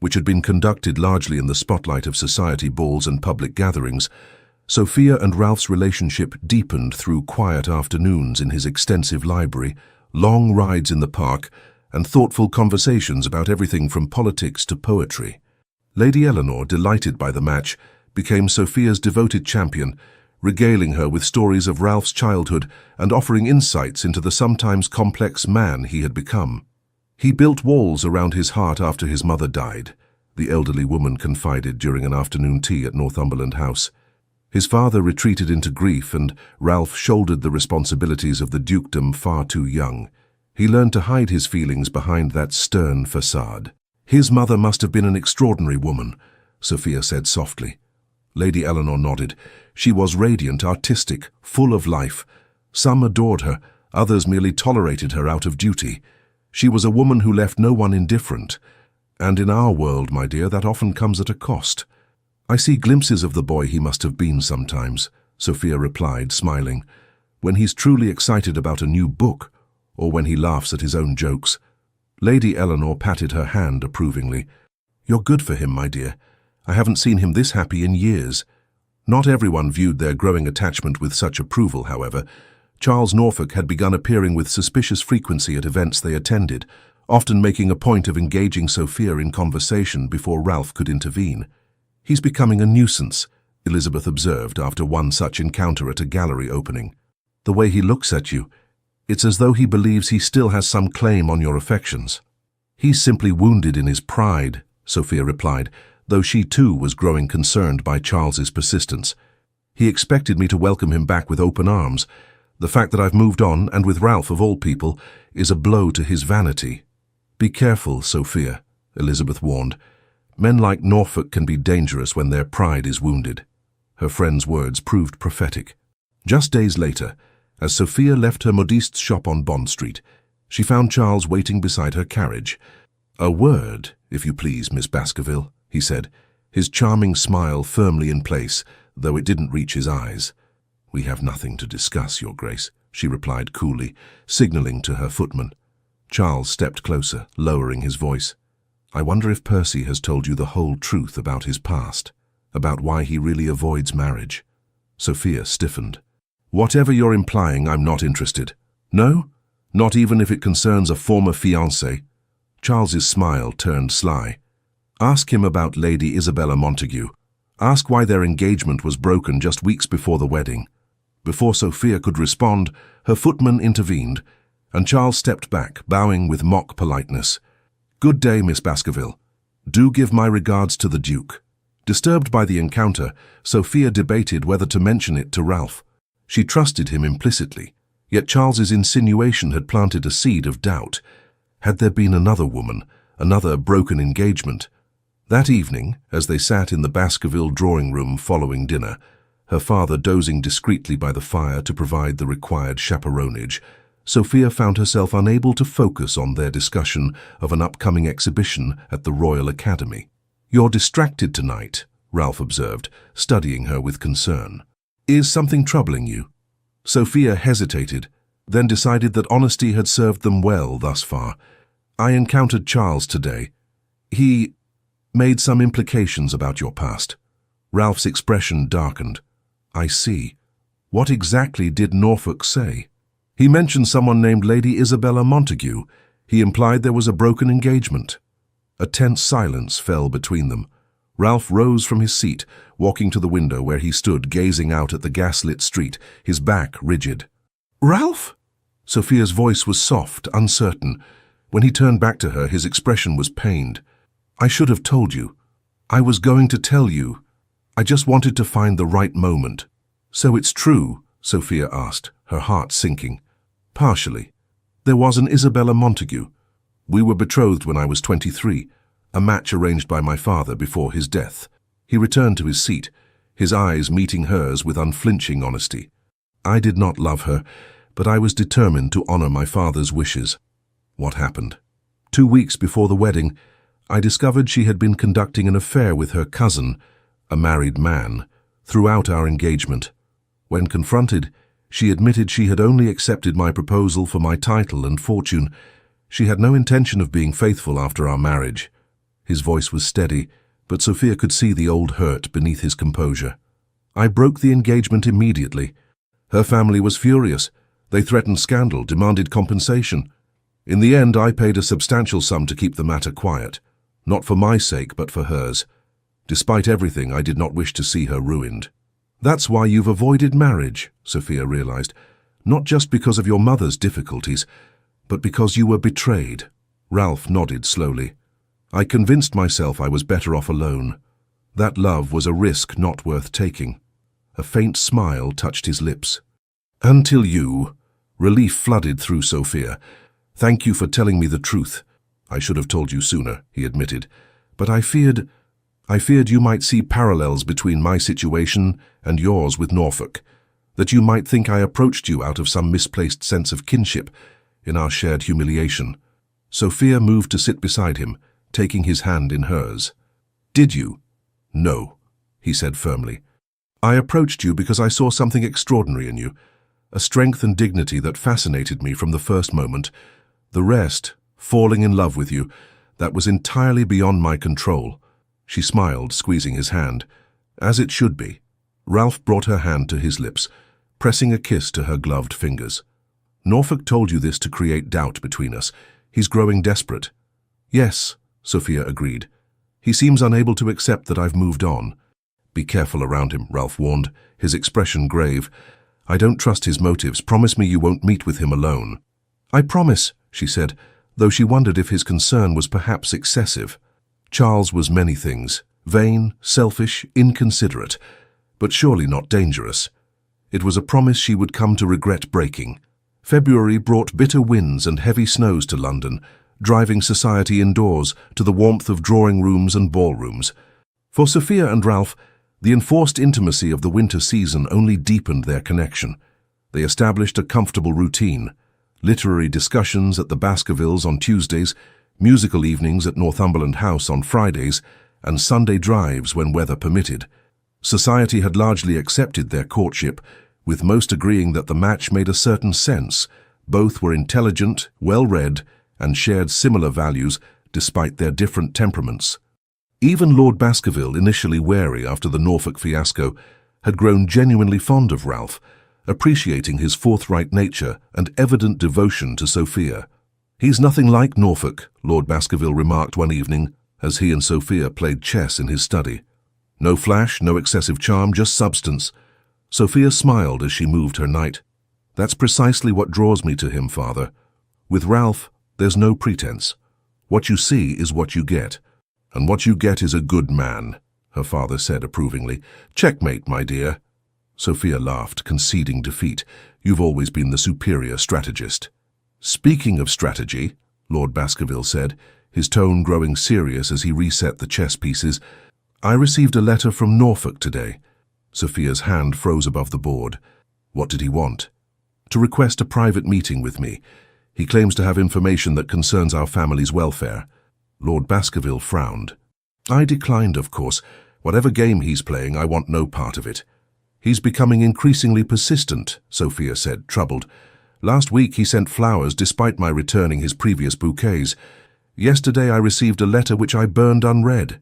which had been conducted largely in the spotlight of society balls and public gatherings, Sophia and Ralph's relationship deepened through quiet afternoons in his extensive library, long rides in the park, and thoughtful conversations about everything from politics to poetry. Lady Eleanor, delighted by the match, became Sophia's devoted champion, regaling her with stories of Ralph's childhood and offering insights into the sometimes complex man he had become. He built walls around his heart after his mother died, the elderly woman confided during an afternoon tea at Northumberland House. His father retreated into grief, and Ralph shouldered the responsibilities of the dukedom far too young. He learned to hide his feelings behind that stern facade. His mother must have been an extraordinary woman, Sophia said softly. Lady Eleanor nodded. She was radiant, artistic, full of life. Some adored her, others merely tolerated her out of duty. She was a woman who left no one indifferent. And in our world, my dear, that often comes at a cost. I see glimpses of the boy he must have been sometimes, Sophia replied, smiling, when he's truly excited about a new book, or when he laughs at his own jokes. Lady Eleanor patted her hand approvingly. You're good for him, my dear. I haven't seen him this happy in years." Not everyone viewed their growing attachment with such approval, however. Charles Norfolk had begun appearing with suspicious frequency at events they attended, often making a point of engaging Sophia in conversation before Ralph could intervene. "He's becoming a nuisance," Elizabeth observed after one such encounter at a gallery opening. "The way he looks at you, it's as though he believes he still has some claim on your affections." "He's simply wounded in his pride," Sophia replied, though she too was growing concerned by Charles's persistence. "He expected me to welcome him back with open arms. The fact that I've moved on, and with Ralph of all people, is a blow to his vanity." "Be careful, Sophia," Elizabeth warned. "Men like Norfolk can be dangerous when their pride is wounded." Her friend's words proved prophetic. Just days later, as Sophia left her modiste's shop on Bond Street, she found Charles waiting beside her carriage. "A word, if you please, Miss Baskerville," he said, his charming smile firmly in place, though it didn't reach his eyes. "We have nothing to discuss, Your Grace," she replied coolly, signaling to her footman. Charles stepped closer, lowering his voice. "I wonder if Percy has told you the whole truth about his past, about why he really avoids marriage." Sophia stiffened. "Whatever you're implying, I'm not interested." "No? Not even if it concerns a former fiancé?" Charles's smile turned sly. "Ask him about Lady Isabella Montague. Ask why their engagement was broken just weeks before the wedding." Before Sophia could respond, her footman intervened, and Charles stepped back, bowing with mock politeness. "Good day, Miss Baskerville. Do give my regards to the Duke." Disturbed by the encounter, Sophia debated whether to mention it to Ralph. She trusted him implicitly, yet Charles's insinuation had planted a seed of doubt. Had there been another woman, another broken engagement? That evening, as they sat in the Baskerville drawing-room following dinner, her father dozing discreetly by the fire to provide the required chaperonage, Sophia found herself unable to focus on their discussion of an upcoming exhibition at the Royal Academy. "You're distracted tonight," Ralph observed, studying her with concern. "Is something troubling you?" Sophia hesitated, then decided that honesty had served them well thus far. "I encountered Charles today. He made some implications about your past." Ralph's expression darkened. "I see. What exactly did Norfolk say?" "He mentioned someone named Lady Isabella Montague. He implied there was a broken engagement." A tense silence fell between them. Ralph rose from his seat, walking to the window where he stood gazing out at the gaslit street, his back rigid. "Ralph?" Sophia's voice was soft, uncertain. When he turned back to her, his expression was pained. "I should have told you. I was going to tell you. I just wanted to find the right moment." "So it's true?" Sophia asked, her heart sinking. "Partially. There was an Isabella Montague. We were betrothed when I was 23, a match arranged by my father before his death." He returned to his seat, his eyes meeting hers with unflinching honesty. "I did not love her, but I was determined to honor my father's wishes." "What happened?" "2 weeks before the wedding, I discovered she had been conducting an affair with her cousin, a married man, throughout our engagement. When confronted, she admitted she had only accepted my proposal for my title and fortune. She had no intention of being faithful after our marriage." His voice was steady, but Sophia could see the old hurt beneath his composure. "I broke the engagement immediately. Her family was furious. They threatened scandal, demanded compensation. In the end, I paid a substantial sum to keep the matter quiet, not for my sake, but for hers. Despite everything, I did not wish to see her ruined." "That's why you've avoided marriage," Sophia realized, "not just because of your mother's difficulties, but because you were betrayed." Ralph nodded slowly. "I convinced myself I was better off alone. That love was a risk not worth taking." A faint smile touched his lips. "Until you..." Relief flooded through Sophia. "Thank you for telling me the truth. I should have told you sooner," he admitted. "But I feared you might see parallels between my situation and yours with Norfolk, that you might think I approached you out of some misplaced sense of kinship in our shared humiliation." Sophia moved to sit beside him, taking his hand in hers. "Did you?" "No," he said firmly. "I approached you because I saw something extraordinary in you, a strength and dignity that fascinated me from the first moment. The rest, falling in love with you, that was entirely beyond my control." She smiled, squeezing his hand. As it should be. Ralph brought her hand to his lips, pressing a kiss to her gloved fingers. Norfolk told you this to create doubt between us. He's growing desperate. Yes, Sophia agreed. He seems unable to accept that I've moved on. Be careful around him, Ralph warned, his expression grave. I don't trust his motives. Promise me you won't meet with him alone. I promise, she said, though she wondered if his concern was perhaps excessive. Charles was many things, vain, selfish, inconsiderate, but surely not dangerous. It was a promise she would come to regret breaking. February brought bitter winds and heavy snows to London, driving society indoors to the warmth of drawing rooms and ballrooms. For Sophia and Ralph, the enforced intimacy of the winter season only deepened their connection. They established a comfortable routine: literary discussions at the Baskervilles on Tuesdays, musical evenings at Northumberland House on Fridays, and Sunday drives when weather permitted. Society had largely accepted their courtship, with most agreeing that the match made a certain sense. Both were intelligent, well-read, and shared similar values despite their different temperaments. Even Lord Baskerville, initially wary after the Norfolk fiasco, had grown genuinely fond of Ralph, appreciating his forthright nature and evident devotion to Sophia. He's nothing like Norfolk, Lord Baskerville remarked one evening as he and Sophia played chess in his study. No flash, no excessive charm, just substance. Sophia smiled as she moved her knight. That's precisely what draws me to him, father. With Ralph, there's no pretense. What you see is what you get. And what you get is a good man, her father said approvingly. Checkmate, my dear. Sophia laughed, conceding defeat. You've always been the superior strategist. Speaking of strategy, Lord Baskerville said, his tone growing serious as he reset the chess pieces, I received a letter from Norfolk today. Sophia's hand froze above the board. What did he want? To request a private meeting with me. He claims to have information that concerns our family's welfare. Lord Baskerville frowned. I declined, of course. Whatever game he's playing, I want no part of it. He's becoming increasingly persistent, Sophia said, troubled. Last week he sent flowers despite my returning his previous bouquets. Yesterday I received a letter which I burned unread.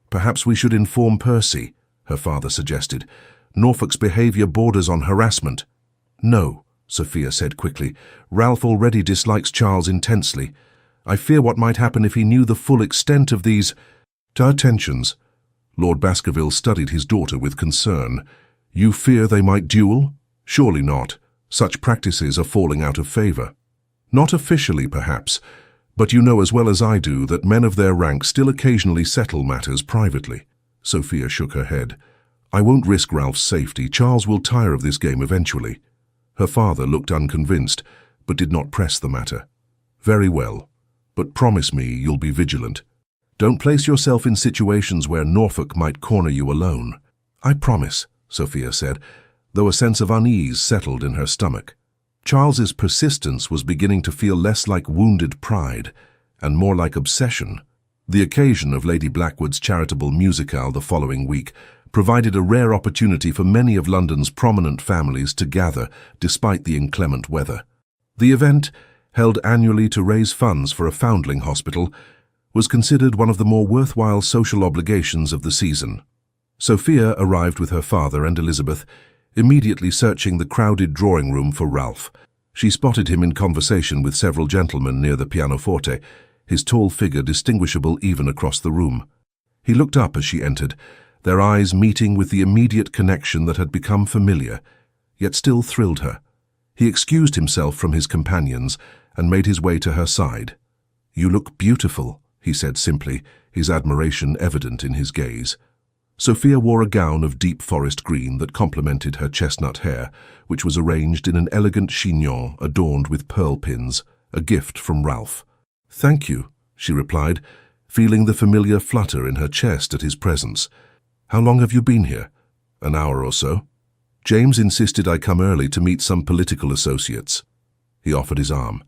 Perhaps we should inform Percy, her father suggested. Norfolk's behavior borders on harassment. No, Sophia said quickly. Ralph already dislikes Charles intensely. I fear what might happen if he knew the full extent of these attentions. Lord Baskerville studied his daughter with concern. You fear they might duel? Surely not. Such practices are falling out of favor. Not officially, perhaps, but you know as well as I do that men of their rank still occasionally settle matters privately. Sophia shook her head. I won't risk Ralph's safety. Charles will tire of this game eventually. Her father looked unconvinced, but did not press the matter. Very well, but promise me you'll be vigilant. Don't place yourself in situations where Norfolk might corner you alone. I promise, Sophia said, though a sense of unease settled in her stomach. Charles's persistence was beginning to feel less like wounded pride and more like obsession. The occasion of Lady Blackwood's charitable musicale the following week provided a rare opportunity for many of London's prominent families to gather despite the inclement weather. The event, held annually to raise funds for a foundling hospital, was considered one of the more worthwhile social obligations of the season. Sophia arrived with her father and Elizabeth, immediately searching the crowded drawing room for Ralph. She spotted him in conversation with several gentlemen near the pianoforte, his tall figure distinguishable even across the room. He looked up as she entered, their eyes meeting with the immediate connection that had become familiar, yet still thrilled her. He excused himself from his companions and made his way to her side. You look beautiful, he said simply, his admiration evident in his gaze. Sophia wore a gown of deep forest green that complemented her chestnut hair, which was arranged in an elegant chignon adorned with pearl pins, a gift from Ralph. Thank you, she replied, feeling the familiar flutter in her chest at his presence. How long have you been here? An hour or so. James insisted I come early to meet some political associates. He offered his arm.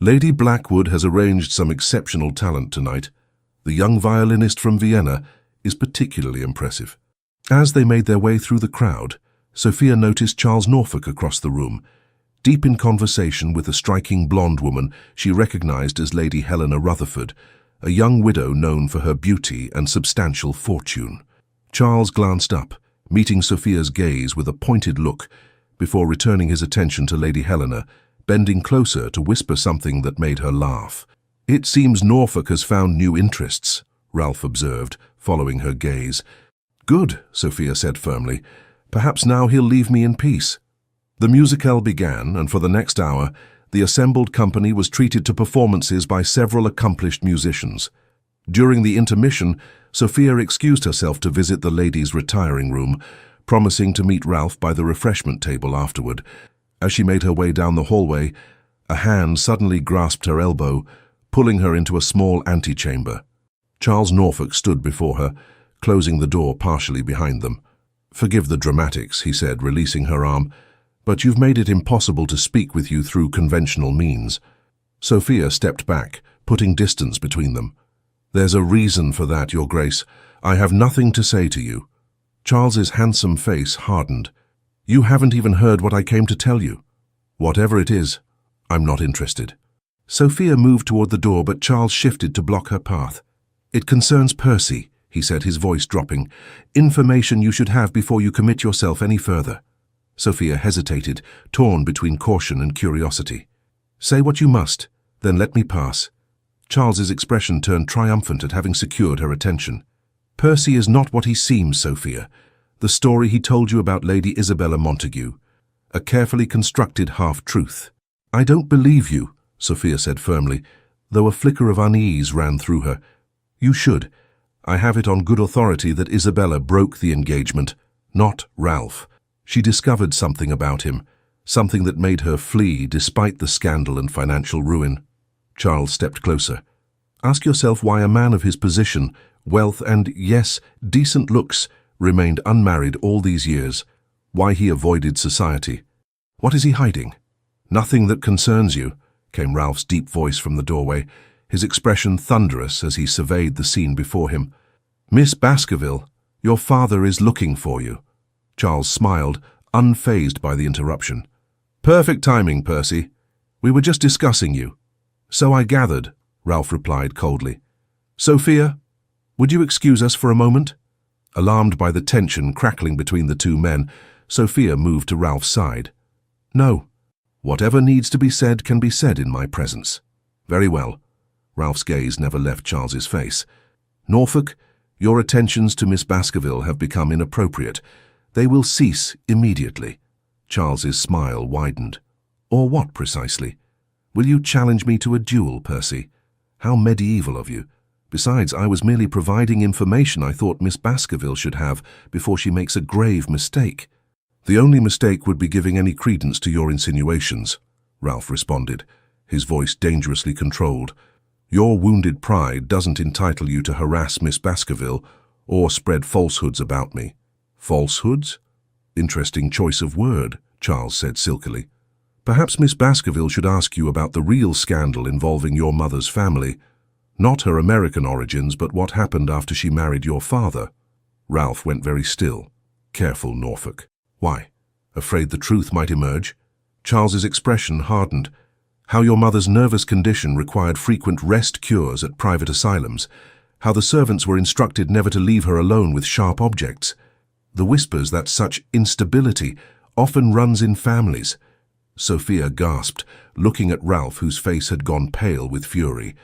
Lady Blackwood has arranged some exceptional talent tonight. The young violinist from Vienna is particularly impressive. As they made their way through the crowd, Sophia noticed Charles Norfolk across the room, deep in conversation with a striking blonde woman she recognized as Lady Helena Rutherford, a young widow known for her beauty and substantial fortune. Charles glanced up, meeting Sophia's gaze with a pointed look, before returning his attention to Lady Helena, bending closer to whisper something that made her laugh. "It seems Norfolk has found new interests," Ralph observed, following her gaze. "Good," Sophia said firmly. "Perhaps now he'll leave me in peace." The musicale began, and for the next hour, the assembled company was treated to performances by several accomplished musicians. During the intermission, Sophia excused herself to visit the ladies' retiring room, promising to meet Ralph by the refreshment table afterward. As she made her way down the hallway, a hand suddenly grasped her elbow, pulling her into a small antechamber. Charles Norfolk stood before her, closing the door partially behind them. "Forgive the dramatics," he said, releasing her arm, "but you've made it impossible to speak with you through conventional means." Sophia stepped back, putting distance between them. "There's a reason for that, Your Grace. I have nothing to say to you." Charles's handsome face hardened. "You haven't even heard what I came to tell you. Whatever it is, I'm not interested." Sophia moved toward the door, but Charles shifted to block her path. "It concerns Percy," he said, his voice dropping. "Information you should have before you commit yourself any further." Sophia hesitated, torn between caution and curiosity. "Say what you must, then let me pass." Charles's expression turned triumphant at having secured her attention. "Percy is not what he seems, Sophia. The story he told you about Lady Isabella Montague. A carefully constructed half-truth." "I don't believe you," Sophia said firmly, though a flicker of unease ran through her. "You should. I have it on good authority that Isabella broke the engagement, not Ralph. She discovered something about him, something that made her flee despite the scandal and financial ruin." Charles stepped closer. "Ask yourself why a man of his position, wealth and, yes, decent looks remained unmarried all these years, why he avoided society. What is he hiding?" "Nothing that concerns you," came Ralph's deep voice from the doorway, his expression thunderous as he surveyed the scene before him. "Miss Baskerville, your father is looking for you." Charles smiled, unfazed by the interruption. "Perfect timing, Percy. We were just discussing you." "So I gathered," Ralph replied coldly. "Sophia, would you excuse us for a moment?" Alarmed by the tension crackling between the two men, Sophia moved to Ralph's side. "No. Whatever needs to be said can be said in my presence." "Very well." Ralph's gaze never left Charles's face. "Norfolk, your attentions to Miss Baskerville have become inappropriate. They will cease immediately." Charles's smile widened. "Or what precisely? Will you challenge me to a duel, Percy? How medieval of you. Besides, I was merely providing information I thought Miss Baskerville should have before she makes a grave mistake." "The only mistake would be giving any credence to your insinuations," Ralph responded, his voice dangerously controlled. "Your wounded pride doesn't entitle you to harass Miss Baskerville or spread falsehoods about me." "Falsehoods? Interesting choice of word," Charles said silkily. "Perhaps Miss Baskerville should ask you about the real scandal involving your mother's family. Not her American origins, but what happened after she married your father." Ralph went very still. "Careful, Norfolk." "Why? Afraid the truth might emerge?" Charles's expression hardened. "How your mother's nervous condition required frequent rest cures at private asylums. How the servants were instructed never to leave her alone with sharp objects. The whispers that such instability often runs in families." Sophia gasped, looking at Ralph, whose face had gone pale with fury.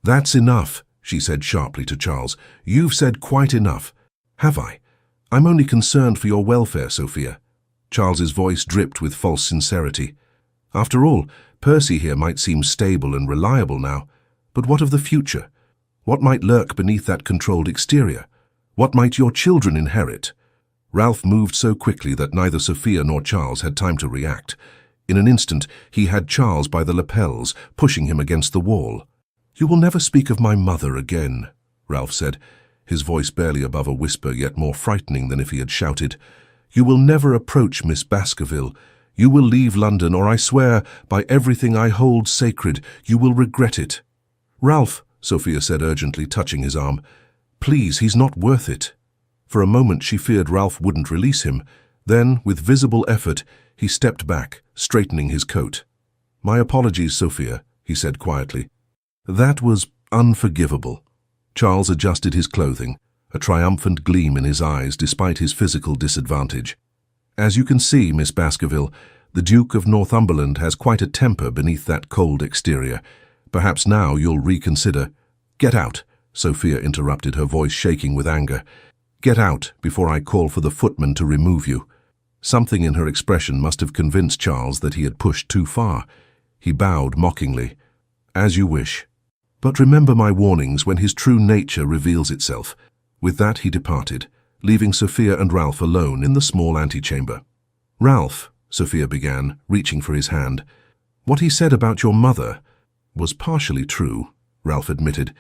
"That's enough," she said sharply to Charles. "You've said quite enough." "Have I? I'm only concerned for your welfare, Sophia." Charles's voice dripped with false sincerity. "After all, Percy here might seem stable and reliable now, but what of the future? What might lurk beneath that controlled exterior? What might your children inherit?" Ralph moved so quickly that neither Sophia nor Charles had time to react. In an instant, he had Charles by the lapels, pushing him against the wall. "You will never speak of my mother again," Ralph said, his voice barely above a whisper, yet more frightening than if he had shouted. "You will never approach Miss Baskerville. You will leave London, or I swear, by everything I hold sacred, you will regret it." "Ralph," Sophia said urgently, touching his arm, "please, he's not worth it." For a moment she feared Ralph wouldn't release him. Then, with visible effort, he stepped back, straightening his coat. "My apologies, Sophia," he said quietly. "That was unforgivable. Charles adjusted his clothing, a triumphant gleam in his eyes despite his physical disadvantage. As you can see, Miss Baskerville, the Duke of Northumberland has quite a temper beneath that cold exterior. Perhaps now you'll reconsider. Get out, Sophia interrupted, her voice shaking with anger. Get out before I call for the footman to remove you. Something in her expression must have convinced Charles that he had pushed too far. He bowed mockingly. As you wish. But remember my warnings when his true nature reveals itself. With that he departed, leaving Sophia and Ralph alone in the small antechamber. Ralph, Sophia began, reaching for his hand. What he said about your mother was partially true, Ralph admitted,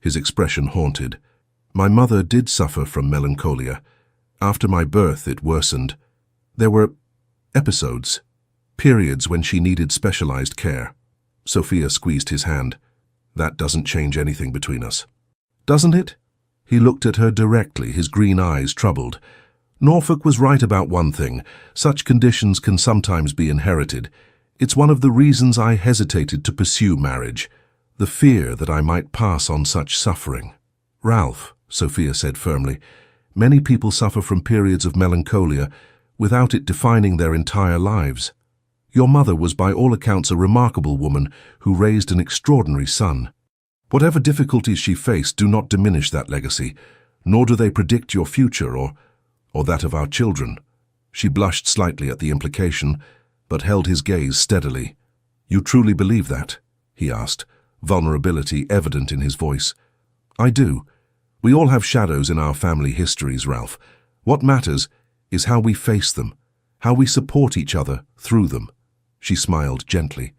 his expression haunted. My mother did suffer from melancholia. After my birth it worsened. There were episodes, periods when she needed specialized care. Sophia squeezed his hand. That doesn't change anything between us. Doesn't it? He looked at her directly, his green eyes troubled. Norfolk was right about one thing. Such conditions can sometimes be inherited. It's one of the reasons I hesitated to pursue marriage. The fear that I might pass on such suffering. Ralph, Sophia said firmly, many people suffer from periods of melancholia without it defining their entire lives. Your mother was by all accounts a remarkable woman who raised an extraordinary son. Whatever difficulties she faced do not diminish that legacy, nor do they predict your future or that of our children. She blushed slightly at the implication, but held his gaze steadily. You truly believe that? He asked, vulnerability evident in his voice. I do. We all have shadows in our family histories, Ralph. What matters is how we face them, how we support each other through them. She smiled gently.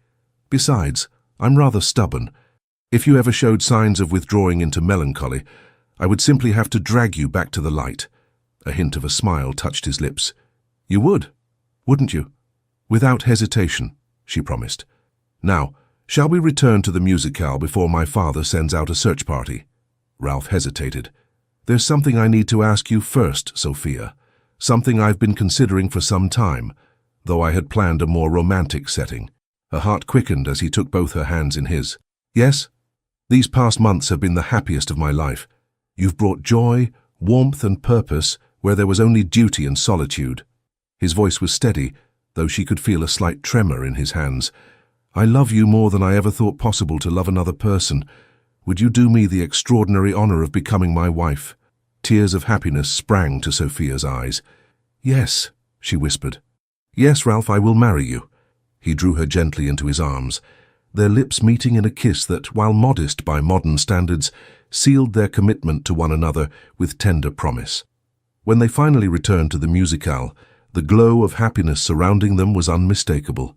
Besides, I'm rather stubborn. If you ever showed signs of withdrawing into melancholy, I would simply have to drag you back to the light. A hint of a smile touched his lips. You would, wouldn't you? Without hesitation, she promised. Now, shall we return to the musicale before my father sends out a search party? Ralph hesitated. There's something I need to ask you first, Sophia. Something I've been considering for some time, though I had planned a more romantic setting. Her heart quickened as he took both her hands in his. Yes? These past months have been the happiest of my life. You've brought joy, warmth and purpose where there was only duty and solitude. His voice was steady, though she could feel a slight tremor in his hands. I love you more than I ever thought possible to love another person. Would you do me the extraordinary honor of becoming my wife? Tears of happiness sprang to Sophia's eyes. Yes, she whispered. Yes, Ralph, I will marry you. He drew her gently into his arms, their lips meeting in a kiss that, while modest by modern standards, sealed their commitment to one another with tender promise. When they finally returned to the musicale, the glow of happiness surrounding them was unmistakable.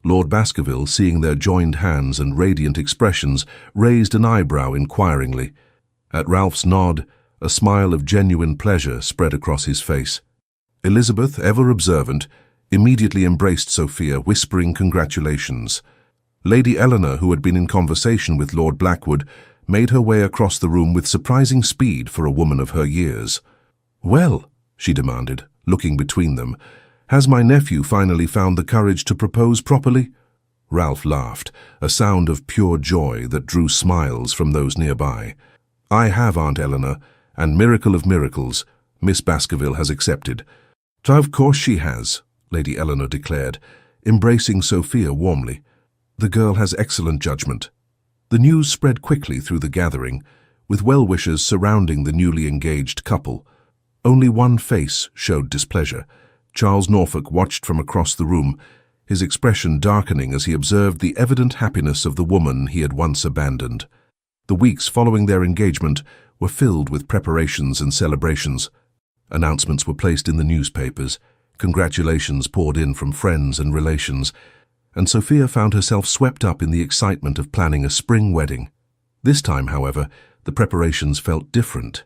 Lord Baskerville, seeing their joined hands and radiant expressions, raised an eyebrow inquiringly. At Ralph's nod, a smile of genuine pleasure spread across his face. Elizabeth, ever observant, immediately embraced Sophia, whispering congratulations. Lady Eleanor, who had been in conversation with Lord Blackwood, made her way across the room with surprising speed for a woman of her years. Well, she demanded, looking between them, has my nephew finally found the courage to propose properly? Ralph laughed, a sound of pure joy that drew smiles from those nearby. I have, Aunt Eleanor, and miracle of miracles, Miss Baskerville has accepted. Of course she has, Lady Eleanor declared, embracing Sophia warmly. The girl has excellent judgment. The news spread quickly through the gathering, with well-wishers surrounding the newly engaged couple. Only one face showed displeasure. Charles Norfolk watched from across the room, his expression darkening as he observed the evident happiness of the woman he had once abandoned. The weeks following their engagement were filled with preparations and celebrations. Announcements were placed in the newspapers, congratulations poured in from friends and relations, and Sophia found herself swept up in the excitement of planning a spring wedding. This time, however, the preparations felt different.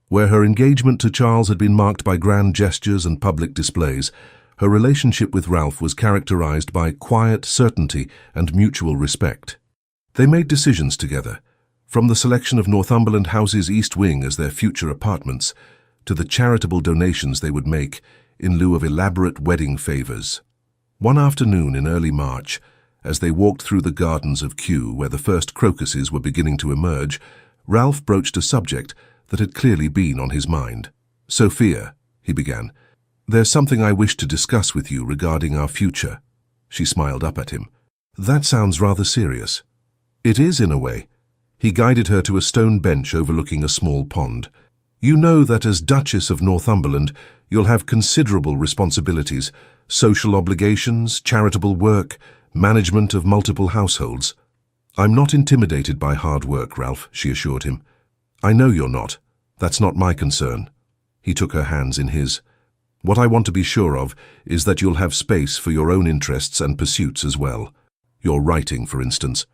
Where her engagement to Charles had been marked by grand gestures and public displays, her relationship with Ralph was characterized by quiet certainty and mutual respect. They made decisions together, from the selection of Northumberland House's East Wing as their future apartments, to the charitable donations they would make in lieu of elaborate wedding favors. One afternoon in early March, As they walked through the gardens of Kew, where the first crocuses were beginning to emerge, Ralph broached a subject that had clearly been on his mind. "Sophia," he began, "there's something I wish to discuss with you regarding our future." She smiled up at him. "That sounds rather serious." "It is, in a way." He guided her to a stone bench overlooking a small pond. "You know that as Duchess of Northumberland, you'll have considerable responsibilities, social obligations, charitable work, management of multiple households." "I'm not intimidated by hard work, Ralph," she assured him. "I know you're not. That's not my concern." He took her hands in his. "What I want to be sure of is that you'll have space for your own interests and pursuits as well. Your writing, for instance."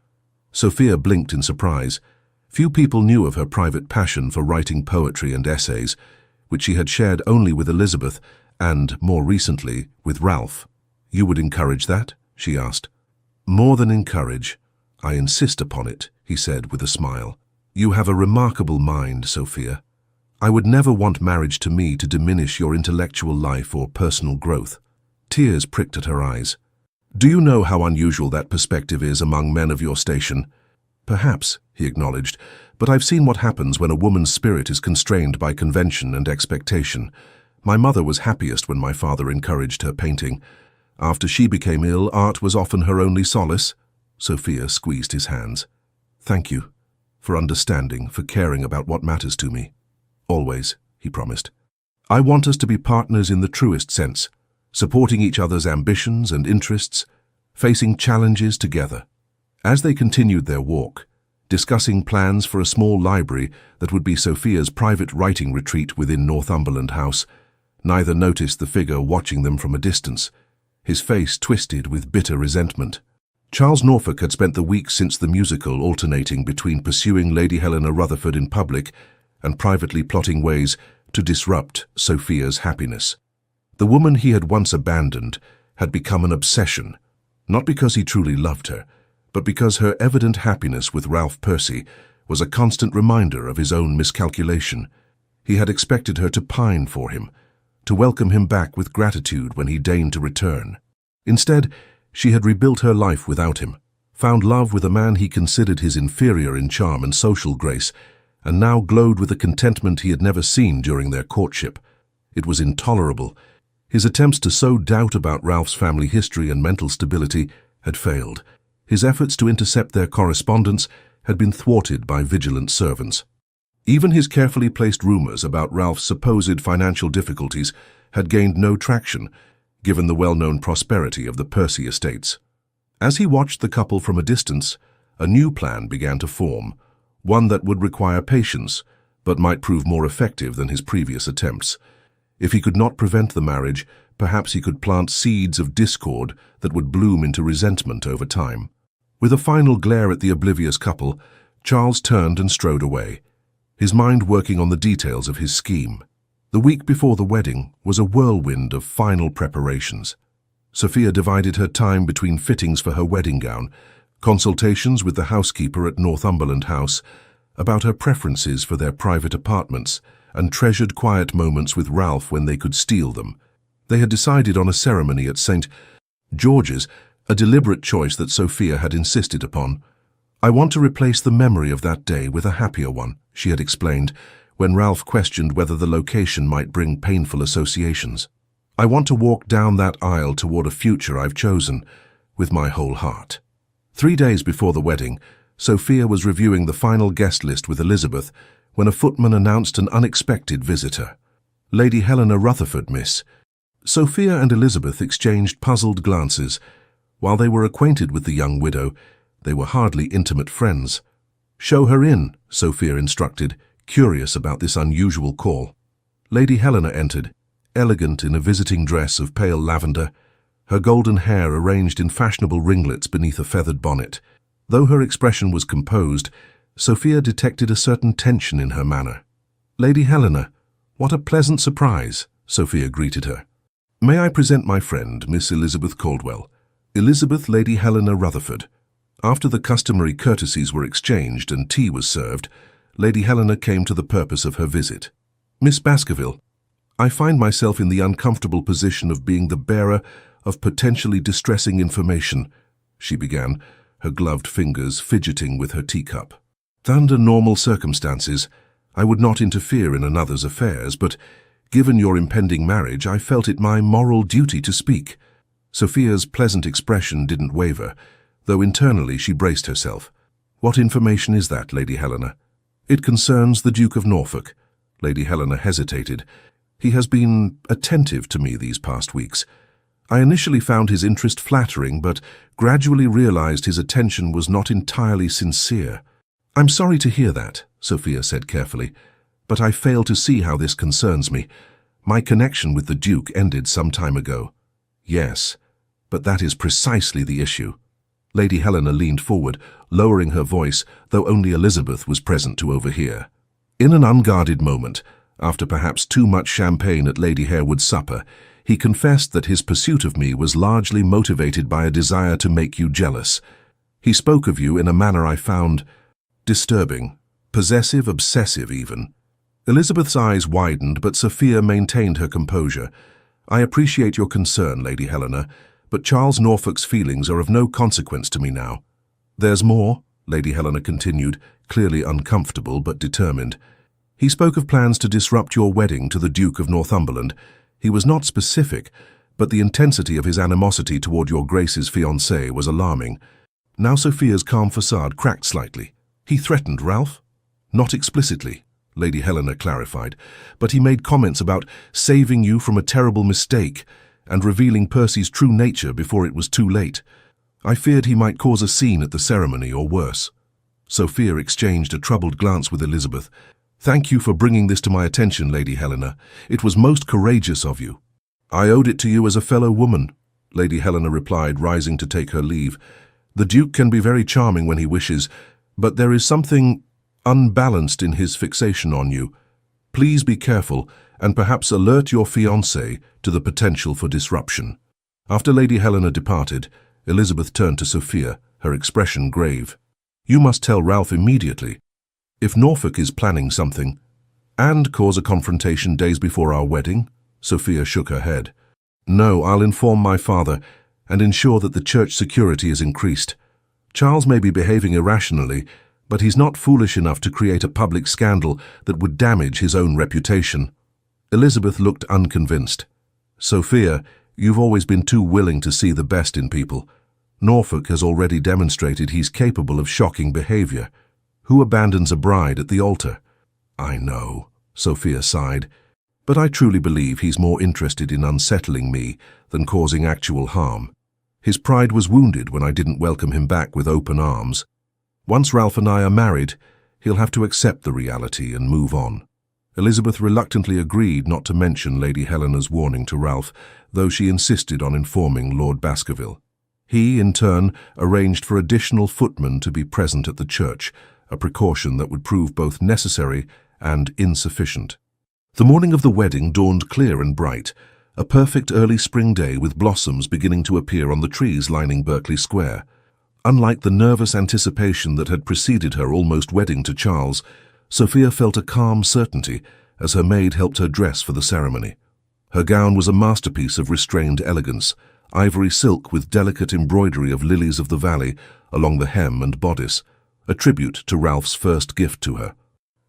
Sophia blinked in surprise. Few people knew of her private passion for writing poetry and essays, which she had shared only with Elizabeth and, more recently, with Ralph. "You would encourage that?" she asked. "More than encourage. I insist upon it," he said with a smile. "You have a remarkable mind, Sophia. I would never want marriage to me to diminish your intellectual life or personal growth." Tears pricked at her eyes. "Do you know how unusual that perspective is among men of your station?" "Perhaps," he acknowledged, "but I've seen what happens when a woman's spirit is constrained by convention and expectation. My mother was happiest when my father encouraged her painting. After she became ill, art was often her only solace." Sophia squeezed his hands. "Thank you. For understanding, for caring about what matters to me." "Always," he promised. "I want us to be partners in the truest sense, supporting each other's ambitions and interests, facing challenges together." As they continued their walk, discussing plans for a small library that would be Sophia's private writing retreat within Northumberland House, neither noticed the figure watching them from a distance, his face twisted with bitter resentment. Charles Norfolk had spent the weeks since the musical alternating between pursuing Lady Helena Rutherford in public and privately plotting ways to disrupt Sophia's happiness. The woman he had once abandoned had become an obsession, not because he truly loved her, but because her evident happiness with Ralph Percy was a constant reminder of his own miscalculation. He had expected her to pine for him, to welcome him back with gratitude when he deigned to return. Instead, she had rebuilt her life without him, found love with a man he considered his inferior in charm and social grace, and now glowed with a contentment he had never seen during their courtship. It was intolerable. His attempts to sow doubt about Ralph's family history and mental stability had failed. His efforts to intercept their correspondence had been thwarted by vigilant servants. Even his carefully placed rumors about Ralph's supposed financial difficulties had gained no traction, given the well-known prosperity of the Percy estates. As he watched the couple from a distance, a new plan began to form, one that would require patience, but might prove more effective than his previous attempts. If he could not prevent the marriage, perhaps he could plant seeds of discord that would bloom into resentment over time. With a final glare at the oblivious couple, Charles turned and strode away, his mind working on the details of his scheme. The week before the wedding was a whirlwind of final preparations. Sophia divided her time between fittings for her wedding gown, consultations with the housekeeper at Northumberland House about her preferences for their private apartments, and treasured quiet moments with Ralph when they could steal them. They had decided on a ceremony at St. George's, a deliberate choice that Sophia had insisted upon. "I want to replace the memory of that day with a happier one," she had explained, when Ralph questioned whether the location might bring painful associations. "I want to walk down that aisle toward a future I've chosen, with my whole heart." 3 days before the wedding, Sophia was reviewing the final guest list with Elizabeth when a footman announced an unexpected visitor. "Lady Helena Rutherford, miss." Sophia and Elizabeth exchanged puzzled glances. While they were acquainted with the young widow, they were hardly intimate friends. "Show her in," Sophia instructed, curious about this unusual call. Lady Helena entered, elegant in a visiting dress of pale lavender, her golden hair arranged in fashionable ringlets beneath a feathered bonnet. Though her expression was composed, Sophia detected a certain tension in her manner. "Lady Helena, what a pleasant surprise," Sophia greeted her. "May I present my friend, Miss Elizabeth Caldwell, Elizabeth Lady Helena Rutherford." After the customary courtesies were exchanged and tea was served, Lady Helena came to the purpose of her visit. "Miss Baskerville, I find myself in the uncomfortable position of being the bearer of potentially distressing information," she began, her gloved fingers fidgeting with her teacup. Under normal circumstances, I would not interfere in another's affairs, but given your impending marriage, I felt it my moral duty to speak. Sophia's pleasant expression didn't waver, though internally she braced herself. What information is that, Lady Helena? It concerns the Duke of Norfolk. Lady Helena hesitated. He has been attentive to me these past weeks. I initially found his interest flattering, but gradually realized his attention was not entirely sincere. I'm sorry to hear that, Sophia said carefully, but I fail to see how this concerns me. My connection with the Duke ended some time ago. Yes, but that is precisely the issue. Lady Helena leaned forward, lowering her voice, though only Elizabeth was present to overhear. In an unguarded moment, after perhaps too much champagne at Lady Harewood's supper, he confessed that his pursuit of me was largely motivated by a desire to make you jealous. He spoke of you in a manner I found disturbing, possessive, obsessive even. Elizabeth's eyes widened, but Sophia maintained her composure. I appreciate your concern, Lady Helena, but Charles Norfolk's feelings are of no consequence to me now. There's more, Lady Helena continued, clearly uncomfortable but determined. He spoke of plans to disrupt your wedding to the Duke of Northumberland. He was not specific, but the intensity of his animosity toward your Grace's fiancé was alarming. Now Sophia's calm facade cracked slightly. He threatened Ralph? Not explicitly, Lady Helena clarified, but he made comments about saving you from a terrible mistake and revealing Percy's true nature before it was too late. I feared he might cause a scene at the ceremony or worse. Sophia exchanged a troubled glance with Elizabeth. Thank you for bringing this to my attention, Lady Helena. It was most courageous of you. I owed it to you as a fellow woman, Lady Helena replied, rising to take her leave. The Duke can be very charming when he wishes, but there is something unbalanced in his fixation on you. Please be careful and perhaps alert your fiancé to the potential for disruption. After Lady Helena departed, Elizabeth turned to Sophia, her expression grave. You must tell Ralph immediately. If Norfolk is planning something, and cause a confrontation days before our wedding, Sophia shook her head. No, I'll inform my father and ensure that the church security is increased. Charles may be behaving irrationally, but he's not foolish enough to create a public scandal that would damage his own reputation. Elizabeth looked unconvinced. Sophia, you've always been too willing to see the best in people. Norfolk has already demonstrated he's capable of shocking behavior. Who abandons a bride at the altar? I know, Sophia sighed, but I truly believe he's more interested in unsettling me than causing actual harm. His pride was wounded when I didn't welcome him back with open arms. Once Ralph and I are married, he'll have to accept the reality and move on. Elizabeth reluctantly agreed not to mention Lady Helena's warning to Ralph, though she insisted on informing Lord Baskerville. He, in turn, arranged for additional footmen to be present at the church, a precaution that would prove both necessary and insufficient. The morning of the wedding dawned clear and bright, a perfect early spring day with blossoms beginning to appear on the trees lining Berkeley Square. Unlike the nervous anticipation that had preceded her almost wedding to Charles, Sophia felt a calm certainty as her maid helped her dress for the ceremony. Her gown was a masterpiece of restrained elegance, ivory silk with delicate embroidery of lilies of the valley along the hem and bodice, a tribute to Ralph's first gift to her.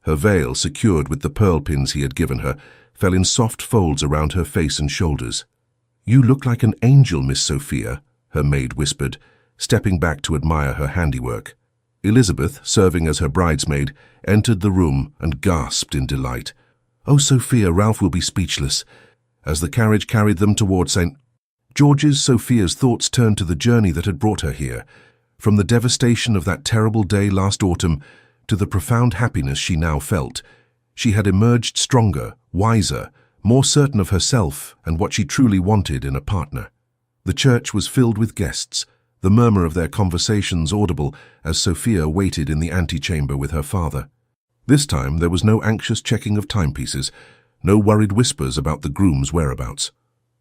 Her veil, secured with the pearl pins he had given her, fell in soft folds around her face and shoulders. You look like an angel, Miss Sophia, her maid whispered, stepping back to admire her handiwork. Elizabeth, serving as her bridesmaid, entered the room and gasped in delight. Oh, Sophia, Ralph will be speechless. As the carriage carried them toward St. George's, Sophia's thoughts turned to the journey that had brought her here. From the devastation of that terrible day last autumn to the profound happiness she now felt, she had emerged stronger, wiser, more certain of herself and what she truly wanted in a partner. The church was filled with guests, the murmur of their conversations audible as Sophia waited in the antechamber with her father. This time there was no anxious checking of timepieces, no worried whispers about the groom's whereabouts.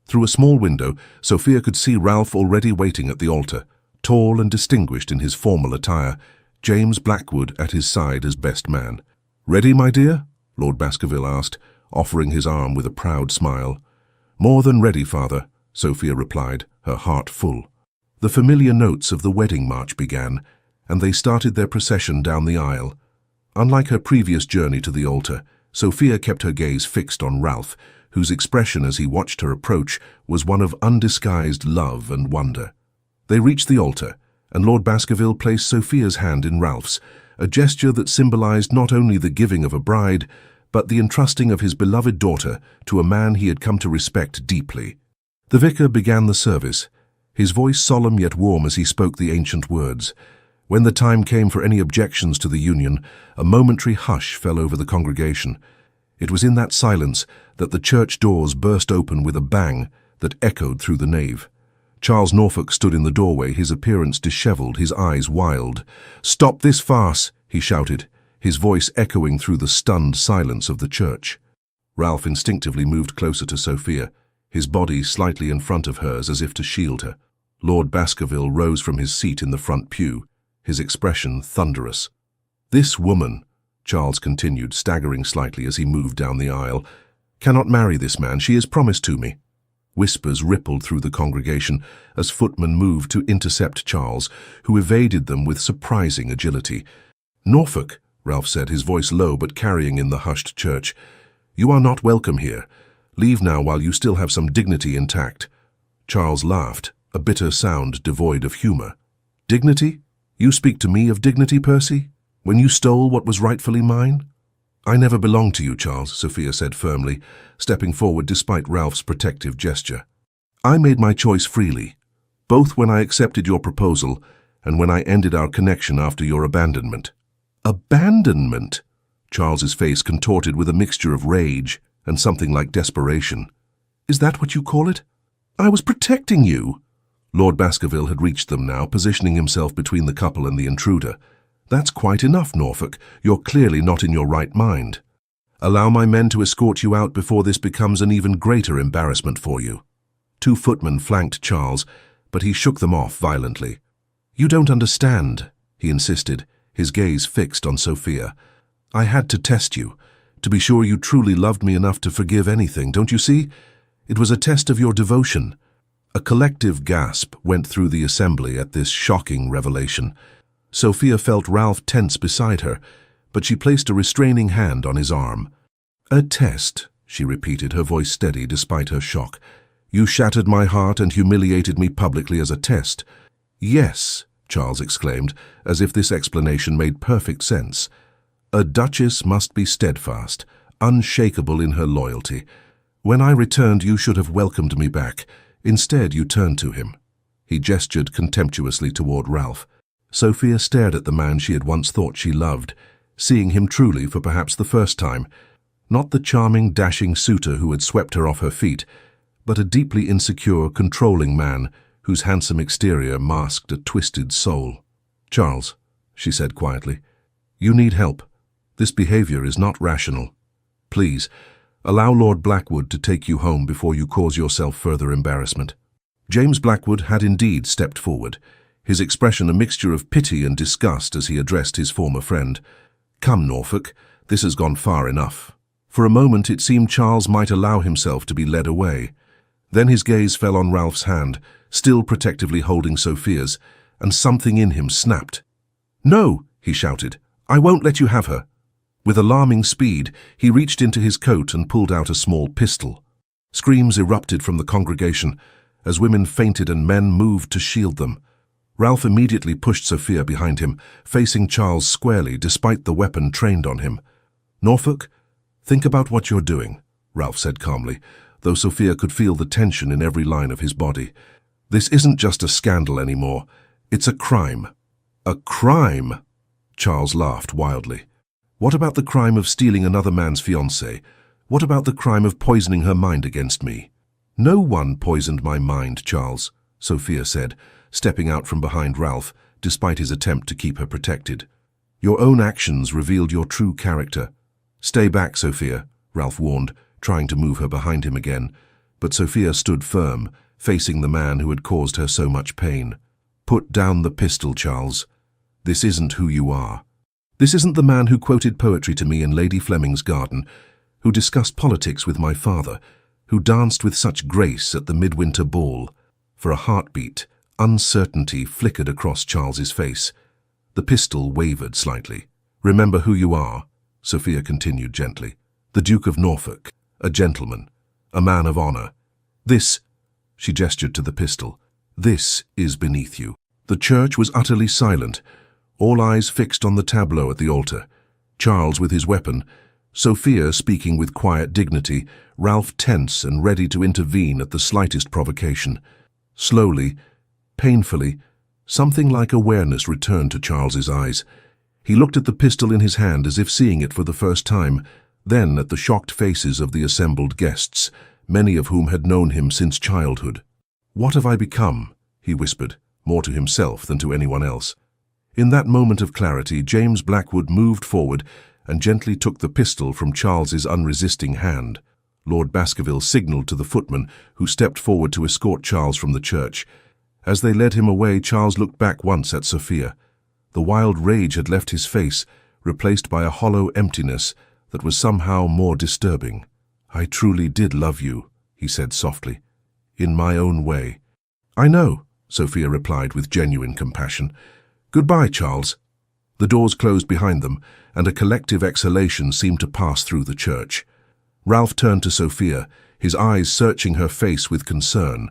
Through a small window, Sophia could see Ralph already waiting at the altar, tall and distinguished in his formal attire, James Blackwood at his side as best man. "Ready, my dear?" Lord Baskerville asked, offering his arm with a proud smile. "More than ready, father," Sophia replied, her heart full. The familiar notes of the wedding march began, and they started their procession down the aisle. Unlike her previous journey to the altar, Sophia kept her gaze fixed on Ralph, whose expression as he watched her approach was one of undisguised love and wonder. They reached the altar, and Lord Baskerville placed Sophia's hand in Ralph's, a gesture that symbolized not only the giving of a bride, but the entrusting of his beloved daughter to a man he had come to respect deeply. The vicar began the service, his voice solemn yet warm as he spoke the ancient words. When the time came for any objections to the union, a momentary hush fell over the congregation. It was in that silence that the church doors burst open with a bang that echoed through the nave. Charles Norfolk stood in the doorway, his appearance dishevelled, his eyes wild. "Stop this farce!" he shouted, his voice echoing through the stunned silence of the church. Ralph instinctively moved closer to Sophia, his body slightly in front of hers as if to shield her. Lord Baskerville rose from his seat in the front pew, his expression thunderous. "This woman," Charles continued, staggering slightly as he moved down the aisle, "cannot marry this man. She is promised to me." Whispers rippled through the congregation as footmen moved to intercept Charles, who evaded them with surprising agility. "Norfolk," Ralph said, his voice low but carrying in the hushed church, "you are not welcome here. Leave now while you still have some dignity intact." Charles laughed, a bitter sound devoid of humor. "Dignity? You speak to me of dignity, Percy? When you stole what was rightfully mine?" "I never belonged to you, Charles," Sophia said firmly, stepping forward despite Ralph's protective gesture. "I made my choice freely, both when I accepted your proposal and when I ended our connection after your abandonment." "Abandonment?" Charles's face contorted with a mixture of rage and something like desperation. "Is that what you call it? I was protecting you." Lord Baskerville had reached them now, positioning himself between the couple and the intruder. "That's quite enough, Norfolk. You're clearly not in your right mind. Allow my men to escort you out before this becomes an even greater embarrassment for you." Two footmen flanked Charles, but he shook them off violently. "You don't understand," he insisted, his gaze fixed on Sophia. "I had to test you, to be sure you truly loved me enough to forgive anything, don't you see? It was a test of your devotion." A collective gasp went through the assembly at this shocking revelation. Sophia felt Ralph tense beside her, but she placed a restraining hand on his arm. "A test," she repeated, her voice steady despite her shock. "You shattered my heart and humiliated me publicly as a test." "Yes," Charles exclaimed, as if this explanation made perfect sense. "A duchess must be steadfast, unshakable in her loyalty. When I returned, you should have welcomed me back. Instead, you turned to him." He gestured contemptuously toward Ralph. Sophia stared at the man she had once thought she loved, seeing him truly for perhaps the first time. Not the charming, dashing suitor who had swept her off her feet, but a deeply insecure, controlling man whose handsome exterior masked a twisted soul. "Charles," she said quietly, "you need help. This behavior is not rational. Please, allow Lord Blackwood to take you home before you cause yourself further embarrassment." James Blackwood had indeed stepped forward, his expression a mixture of pity and disgust as he addressed his former friend. "Come, Norfolk, this has gone far enough." For a moment it seemed Charles might allow himself to be led away. Then his gaze fell on Ralph's hand, still protectively holding Sophia's, and something in him snapped. "No!" he shouted. "I won't let you have her." With alarming speed, he reached into his coat and pulled out a small pistol. Screams erupted from the congregation as women fainted and men moved to shield them. Ralph immediately pushed Sophia behind him, facing Charles squarely despite the weapon trained on him. "Norfolk, think about what you're doing," Ralph said calmly, though Sophia could feel the tension in every line of his body. "This isn't just a scandal anymore. It's a crime." "A crime?" Charles laughed wildly. "What about the crime of stealing another man's fiancée? What about the crime of poisoning her mind against me?" "No one poisoned my mind, Charles," Sophia said, stepping out from behind Ralph, despite his attempt to keep her protected. "Your own actions revealed your true character." "Stay back, Sophia," Ralph warned, trying to move her behind him again, but Sophia stood firm, facing the man who had caused her so much pain. "Put down the pistol, Charles. This isn't who you are. This isn't the man who quoted poetry to me in Lady Fleming's garden, who discussed politics with my father, who danced with such grace at the midwinter ball. For a heartbeat, Uncertainty flickered across Charles's face. The pistol wavered slightly. "Remember who you are," Sophia continued gently. "The Duke of Norfolk, a gentleman, a man of honor. This," she gestured to the pistol, "this is beneath you." The church was utterly silent, all eyes fixed on the tableau at the altar. Charles with his weapon, Sophia speaking with quiet dignity, Ralph tense and ready to intervene at the slightest provocation. Slowly, painfully, something like awareness returned to Charles's eyes. He looked at the pistol in his hand as if seeing it for the first time, then at the shocked faces of the assembled guests, many of whom had known him since childhood. "What have I become?" he whispered, more to himself than to anyone else. In that moment of clarity, James Blackwood moved forward and gently took the pistol from Charles's unresisting hand. Lord Baskerville signalled to the footman, who stepped forward to escort Charles from the church. As they led him away, Charles looked back once at Sophia. The wild rage had left his face, replaced by a hollow emptiness that was somehow more disturbing. "I truly did love you," he said softly, "in my own way." "I know," Sophia replied with genuine compassion. "Goodbye, Charles." The doors closed behind them, and a collective exhalation seemed to pass through the church. Ralph turned to Sophia, his eyes searching her face with concern.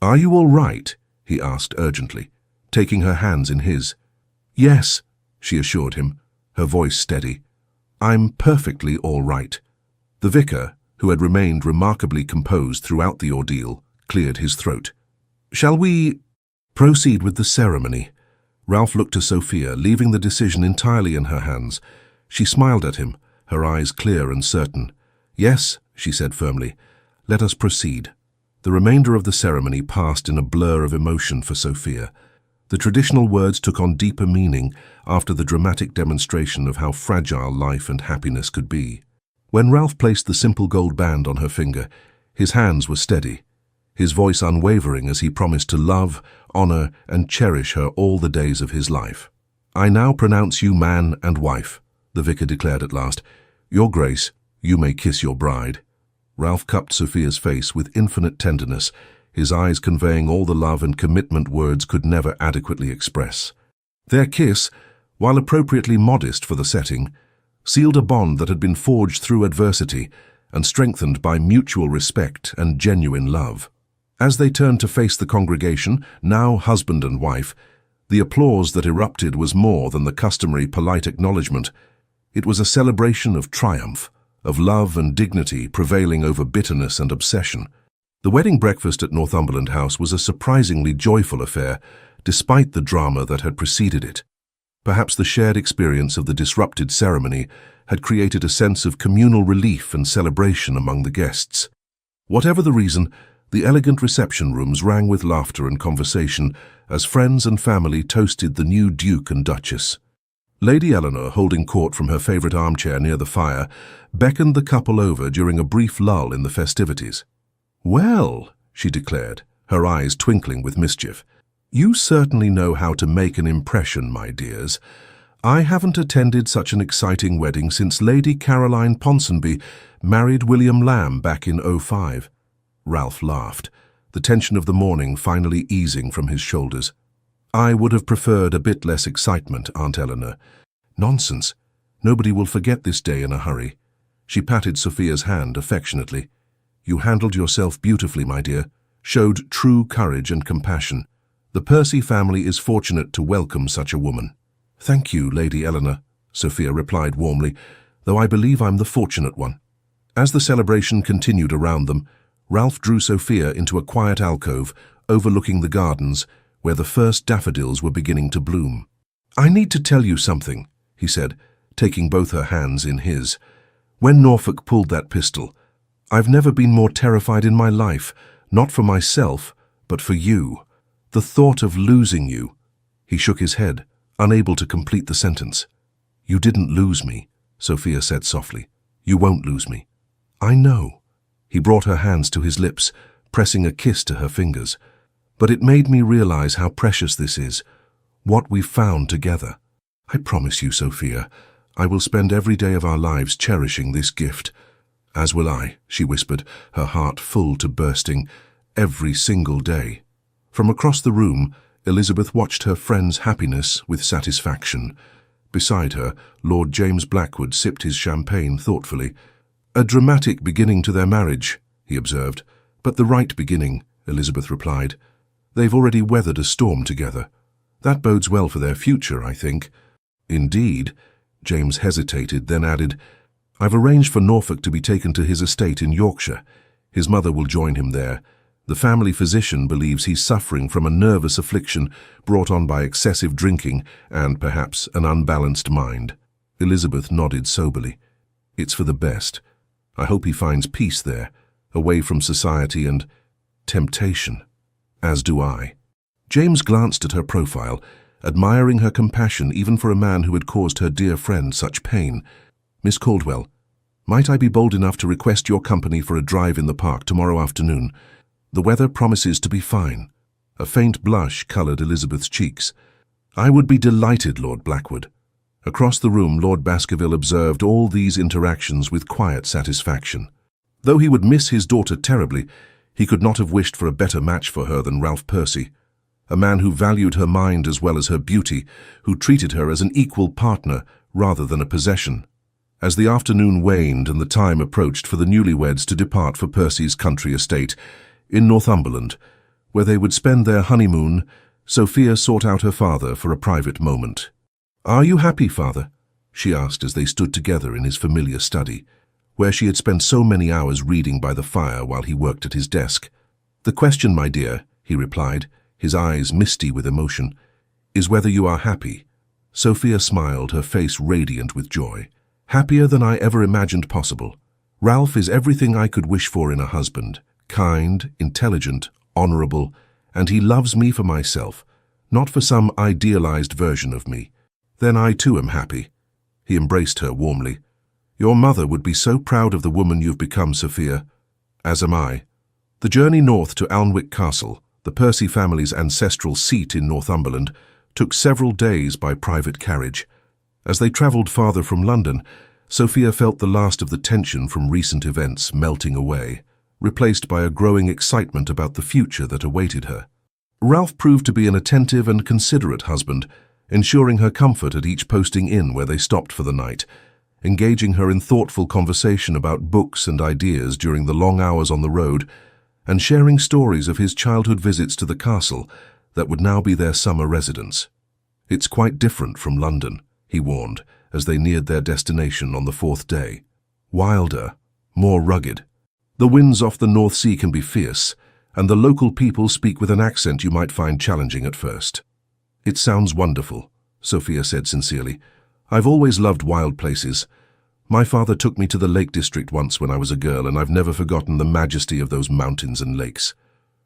"Are you all right?" he asked urgently, taking her hands in his. "Yes," she assured him, her voice steady. "I'm perfectly all right." The vicar, who had remained remarkably composed throughout the ordeal, cleared his throat. "Shall we proceed with the ceremony?" Ralph looked to Sophia, leaving the decision entirely in her hands. She smiled at him, her eyes clear and certain. "Yes," she said firmly, "let us proceed." The remainder of the ceremony passed in a blur of emotion for Sophia. The traditional words took on deeper meaning after the dramatic demonstration of how fragile life and happiness could be. When Ralph placed the simple gold band on her finger, his hands were steady, his voice unwavering as he promised to love, honor, and cherish her all the days of his life. "I now pronounce you man and wife," the vicar declared at last. "Your Grace, you may kiss your bride." Ralph cupped Sophia's face with infinite tenderness, his eyes conveying all the love and commitment words could never adequately express. Their kiss, while appropriately modest for the setting, sealed a bond that had been forged through adversity and strengthened by mutual respect and genuine love. As they turned to face the congregation, now husband and wife, the applause that erupted was more than the customary polite acknowledgement. It was a celebration of triumph, of love and dignity prevailing over bitterness and obsession. The wedding breakfast at Northumberland House was a surprisingly joyful affair, despite the drama that had preceded it. Perhaps the shared experience of the disrupted ceremony had created a sense of communal relief and celebration among the guests. Whatever the reason, the elegant reception rooms rang with laughter and conversation as friends and family toasted the new Duke and Duchess. Lady Eleanor, holding court from her favourite armchair near the fire, beckoned the couple over during a brief lull in the festivities. "Well," she declared, her eyes twinkling with mischief, "you certainly know how to make an impression, my dears. I haven't attended such an exciting wedding since Lady Caroline Ponsonby married William Lamb back in '05. Ralph laughed, the tension of the morning finally easing from his shoulders. "I would have preferred a bit less excitement, Aunt Eleanor." "Nonsense. Nobody will forget this day in a hurry." She patted Sophia's hand affectionately. "You handled yourself beautifully, my dear, showed true courage and compassion. The Percy family is fortunate to welcome such a woman." "Thank you, Lady Eleanor," Sophia replied warmly, "though I believe I'm the fortunate one." As the celebration continued around them, Ralph drew Sophia into a quiet alcove overlooking the gardens, where the first daffodils were beginning to bloom. "I need to tell you something," he said, taking both her hands in his. "When Norfolk pulled that pistol, I've never been more terrified in my life, not for myself, but for you. The thought of losing you." He shook his head, unable to complete the sentence. "You didn't lose me," Sophia said softly. "You won't lose me." "I know." He brought her hands to his lips, pressing a kiss to her fingers. "But it made me realize how precious this is, what we've found together. I promise you, Sophia, I will spend every day of our lives cherishing this gift." "As will I," she whispered, her heart full to bursting, "every single day." From across the room, Elizabeth watched her friend's happiness with satisfaction. Beside her, Lord James Blackwood sipped his champagne thoughtfully. "A dramatic beginning to their marriage," he observed. "But the right beginning," Elizabeth replied. "They've already weathered a storm together. That bodes well for their future, I think." "Indeed," James hesitated, then added, "I've arranged for Norfolk to be taken to his estate in Yorkshire. His mother will join him there. The family physician believes he's suffering from a nervous affliction brought on by excessive drinking and, perhaps, an unbalanced mind." Elizabeth nodded soberly. "It's for the best. I hope he finds peace there, away from society and temptation." "As do I." James glanced at her profile, admiring her compassion even for a man who had caused her dear friend such pain. "Miss Caldwell, might I be bold enough to request your company for a drive in the park tomorrow afternoon? The weather promises to be fine." A faint blush coloured Elizabeth's cheeks. "I would be delighted, Lord Blackwood." Across the room, Lord Baskerville observed all these interactions with quiet satisfaction. Though he would miss his daughter terribly, he could not have wished for a better match for her than Ralph Percy, a man who valued her mind as well as her beauty, who treated her as an equal partner rather than a possession. As the afternoon waned and the time approached for the newlyweds to depart for Percy's country estate in Northumberland, where they would spend their honeymoon, Sophia sought out her father for a private moment. "Are you happy, father?" she asked as they stood together in his familiar study, where she had spent so many hours reading by the fire while he worked at his desk. "The question, my dear," he replied, his eyes misty with emotion, "is whether you are happy." Sophia smiled, her face radiant with joy. "Happier than I ever imagined possible. Ralph is everything I could wish for in a husband. Kind, intelligent, honourable, and he loves me for myself, not for some idealized version of me. Then I too am happy." He embraced her warmly. "Your mother would be so proud of the woman you've become, Sophia. As am I." The journey north to Alnwick Castle, the Percy family's ancestral seat in Northumberland, took several days by private carriage. As they travelled farther from London, Sophia felt the last of the tension from recent events melting away, replaced by a growing excitement about the future that awaited her. Ralph proved to be an attentive and considerate husband, ensuring her comfort at each posting inn where they stopped for the night, engaging her in thoughtful conversation about books and ideas during the long hours on the road, and sharing stories of his childhood visits to the castle that would now be their summer residence. "It's quite different from London," he warned, as they neared their destination on the fourth day. "Wilder, more rugged. The winds off the North Sea can be fierce, and the local people speak with an accent you might find challenging at first." "It sounds wonderful," Sophia said sincerely. "I've always loved wild places. My father took me to the Lake District once when I was a girl, and I've never forgotten the majesty of those mountains and lakes."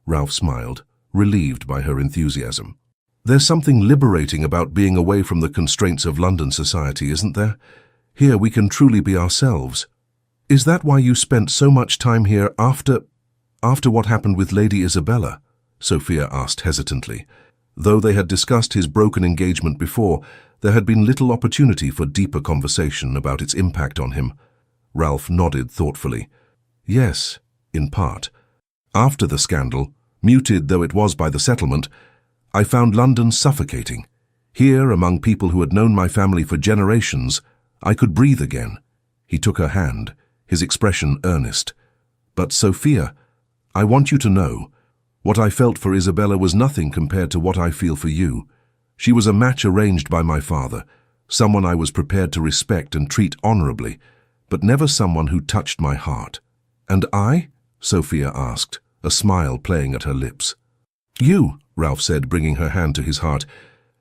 Ralph smiled, relieved by her enthusiasm. "There's something liberating about being away from the constraints of London society, isn't there? Here we can truly be ourselves." "Is that why you spent so much time here after what happened with Lady Isabella?" Sophia asked hesitantly. Though they had discussed his broken engagement before, there had been little opportunity for deeper conversation about its impact on him. Ralph nodded thoughtfully. "Yes, in part. After the scandal, muted though it was by the settlement, I found London suffocating. Here, among people who had known my family for generations, I could breathe again." He took her hand, his expression earnest. "But Sophia, I want you to know, what I felt for Isabella was nothing compared to what I feel for you. She was a match arranged by my father, someone I was prepared to respect and treat honourably, but never someone who touched my heart." "And I?" Sophia asked, a smile playing at her lips. "You," Ralph said, bringing her hand to his heart,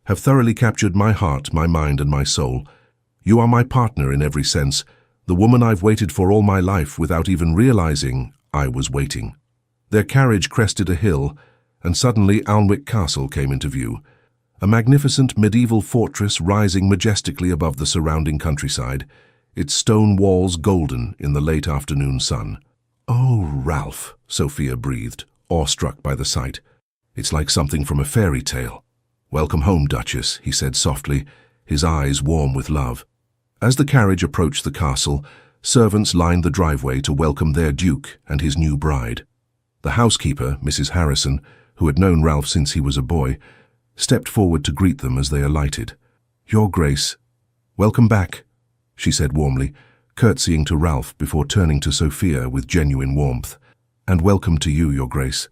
"have thoroughly captured my heart, my mind and my soul. You are my partner in every sense, the woman I've waited for all my life without even realizing I was waiting." Their carriage crested a hill, and suddenly Alnwick Castle came into view, a magnificent medieval fortress rising majestically above the surrounding countryside, its stone walls golden in the late afternoon sun. "Oh, Ralph," Sophia breathed, awestruck by the sight. "It's like something from a fairy tale." "Welcome home, Duchess," he said softly, his eyes warm with love. As the carriage approached the castle, servants lined the driveway to welcome their duke and his new bride. The housekeeper, Mrs. Harrison, who had known Ralph since he was a boy, stepped forward to greet them as they alighted. "Your Grace, welcome back," she said warmly, curtsying to Ralph before turning to Sophia with genuine warmth. "And welcome to you, Your Grace.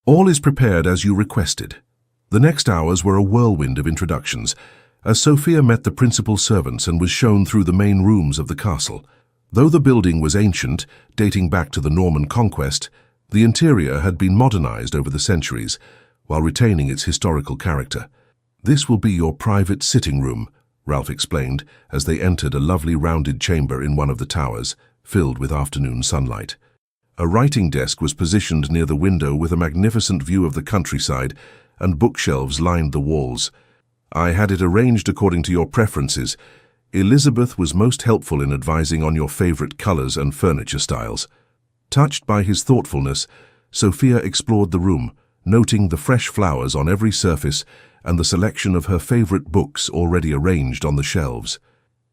All is prepared as you requested." The next hours were a whirlwind of introductions, as Sophia met the principal servants and was shown through the main rooms of the castle. Though the building was ancient, dating back to the Norman conquest, the interior had been modernized over the centuries, while retaining its historical character. "This will be your private sitting room," Ralph explained as they entered a lovely rounded chamber in one of the towers, filled with afternoon sunlight. A writing desk was positioned near the window with a magnificent view of the countryside, and bookshelves lined the walls. "I had it arranged according to your preferences. Elizabeth was most helpful in advising on your favorite colors and furniture styles." Touched by his thoughtfulness, Sophia explored the room, noting the fresh flowers on every surface and the selection of her favorite books already arranged on the shelves.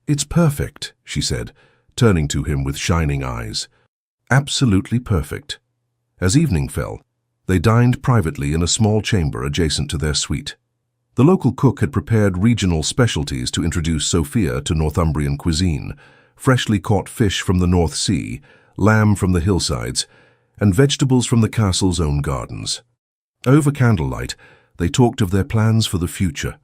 "It's perfect," she said, turning to him with shining eyes. "Absolutely perfect." As evening fell, they dined privately in a small chamber adjacent to their suite. The local cook had prepared regional specialties to introduce Sophia to Northumbrian cuisine: freshly caught fish from the North Sea, lamb from the hillsides, and vegetables from the castle's own gardens. Over candlelight, they talked of their plans for the future,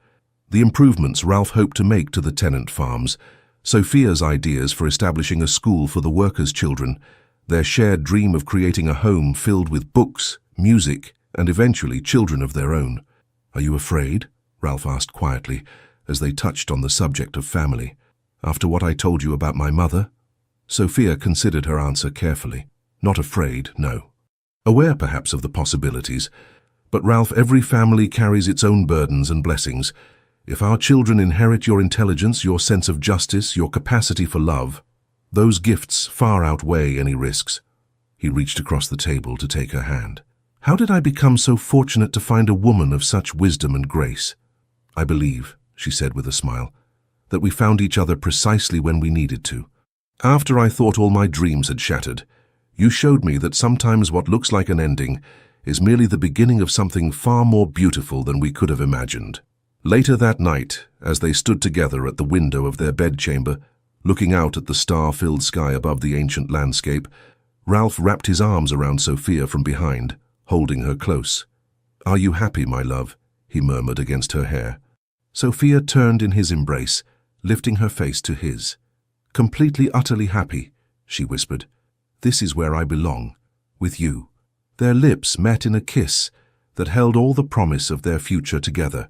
the improvements Ralph hoped to make to the tenant farms, Sophia's ideas for establishing a school for the workers' children, their shared dream of creating a home filled with books, music, and eventually children of their own. "Are you afraid?" Ralph asked quietly, as they touched on the subject of family. "After what I told you about my mother?" Sophia considered her answer carefully. "Not afraid, no. Aware perhaps of the possibilities. But Ralph, every family carries its own burdens and blessings. If our children inherit your intelligence, your sense of justice, your capacity for love, those gifts far outweigh any risks." He reached across the table to take her hand. "How did I become so fortunate to find a woman of such wisdom and grace?" "I believe," she said with a smile, "that we found each other precisely when we needed to. After I thought all my dreams had shattered, you showed me that sometimes what looks like an ending is merely the beginning of something far more beautiful than we could have imagined." Later that night, as they stood together at the window of their bedchamber, looking out at the star-filled sky above the ancient landscape, Ralph wrapped his arms around Sophia from behind, holding her close. "Are you happy, my love?" he murmured against her hair. Sophia turned in his embrace, lifting her face to his. "Completely, utterly happy," she whispered. "This is where I belong, with you." Their lips met in a kiss that held all the promise of their future together,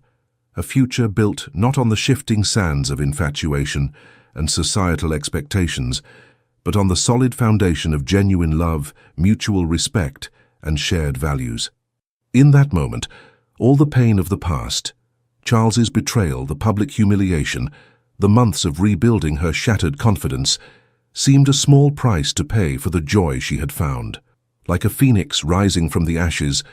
a future built not on the shifting sands of infatuation and societal expectations, but on the solid foundation of genuine love, mutual respect, and shared values. In that moment, all the pain of the past, Charles's betrayal, the public humiliation, the months of rebuilding her shattered confidence, seemed a small price to pay for the joy she had found. Like a phoenix rising from the ashes,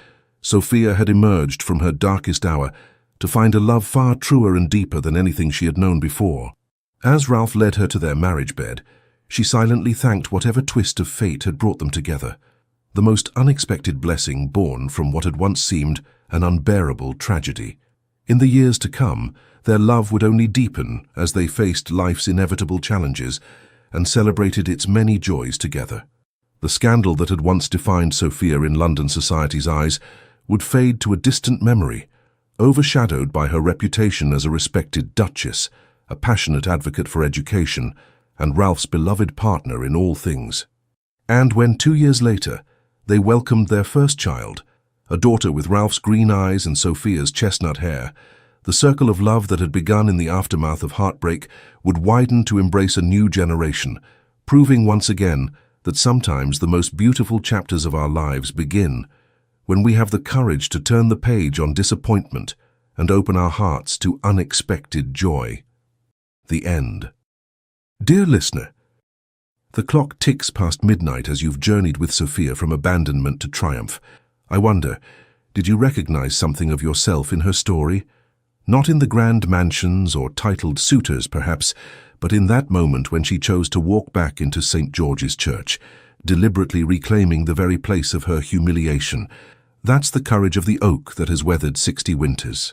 Sophia had emerged from her darkest hour to find a love far truer and deeper than anything she had known before. As Ralph led her to their marriage bed, she silently thanked whatever twist of fate had brought them together, the most unexpected blessing born from what had once seemed an unbearable tragedy. In the years to come, their love would only deepen as they faced life's inevitable challenges and celebrated its many joys together. The scandal that had once defined Sophia in London society's eyes would fade to a distant memory, overshadowed by her reputation as a respected duchess, a passionate advocate for education, and Ralph's beloved partner in all things. And when 2 years later, they welcomed their first child, a daughter with Ralph's green eyes and Sophia's chestnut hair, the circle of love that had begun in the aftermath of heartbreak would widen to embrace a new generation, proving once again that sometimes the most beautiful chapters of our lives begin when we have the courage to turn the page on disappointment and open our hearts to unexpected joy. The end. Dear listener, the clock ticks past midnight as you've journeyed with Sophia from abandonment to triumph. I wonder, did you recognize something of yourself in her story? Not in the grand mansions or titled suitors, perhaps, but in that moment when she chose to walk back into St. George's Church, deliberately reclaiming the very place of her humiliation, That's the courage of the oak that has weathered 60 winters.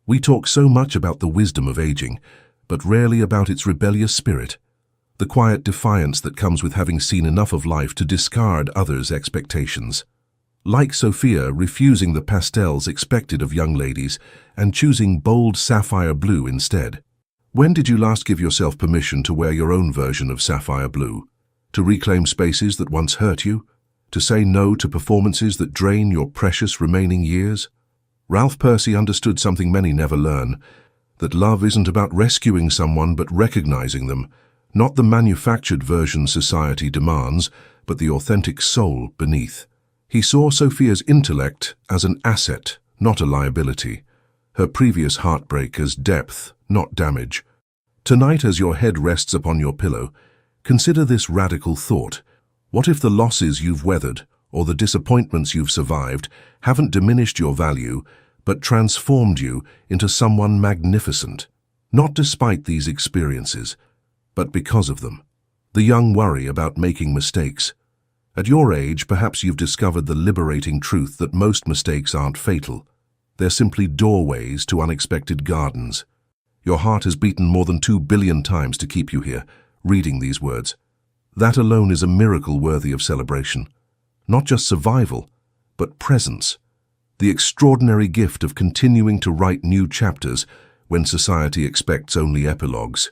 We talk so much about the wisdom of aging, but rarely about its rebellious spirit, the quiet defiance that comes with having seen enough of life to discard others' expectations. Like Sophia, refusing the pastels expected of young ladies and choosing bold sapphire blue instead. When did you last give yourself permission to wear your own version of sapphire blue? To reclaim spaces that once hurt you? To say no to performances that drain your precious remaining years? Ralph Percy understood something many never learn, that love isn't about rescuing someone but recognizing them, not the manufactured version society demands, but the authentic soul beneath. He saw Sophia's intellect as an asset, not a liability, her previous heartbreak as depth, not damage. Tonight, as your head rests upon your pillow, consider this radical thought. What if the losses you've weathered, or the disappointments you've survived, haven't diminished your value, but transformed you into someone magnificent? Not despite these experiences, but because of them. The young worry about making mistakes. At your age, perhaps you've discovered the liberating truth that most mistakes aren't fatal. They're simply doorways to unexpected gardens. Your heart has beaten more than 2 billion times to keep you here, reading these words. That alone is a miracle worthy of celebration. Not just survival, but presence. The extraordinary gift of continuing to write new chapters when society expects only epilogues.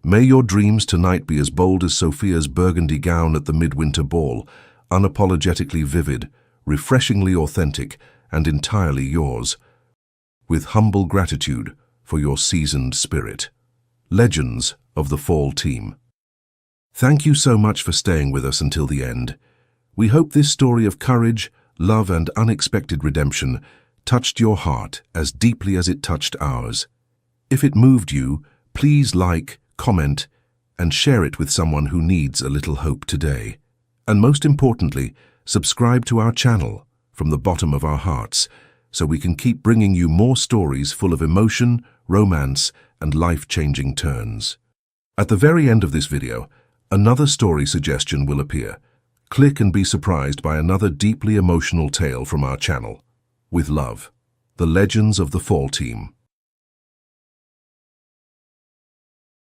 May your dreams tonight be as bold as Sophia's burgundy gown at the midwinter ball, unapologetically vivid, refreshingly authentic, and entirely yours. With humble gratitude for your seasoned spirit. Legends of the Fall Team. Thank you so much for staying with us until the end. We hope this story of courage, love, and unexpected redemption touched your heart as deeply as it touched ours. If it moved you, please like, comment, and share it with someone who needs a little hope today. And most importantly, subscribe to our channel from the bottom of our hearts so we can keep bringing you more stories full of emotion, romance, and life-changing turns. At the very end of this video, another story suggestion will appear. Click and be surprised by another deeply emotional tale from our channel. With love, the Legends of the Fall Team.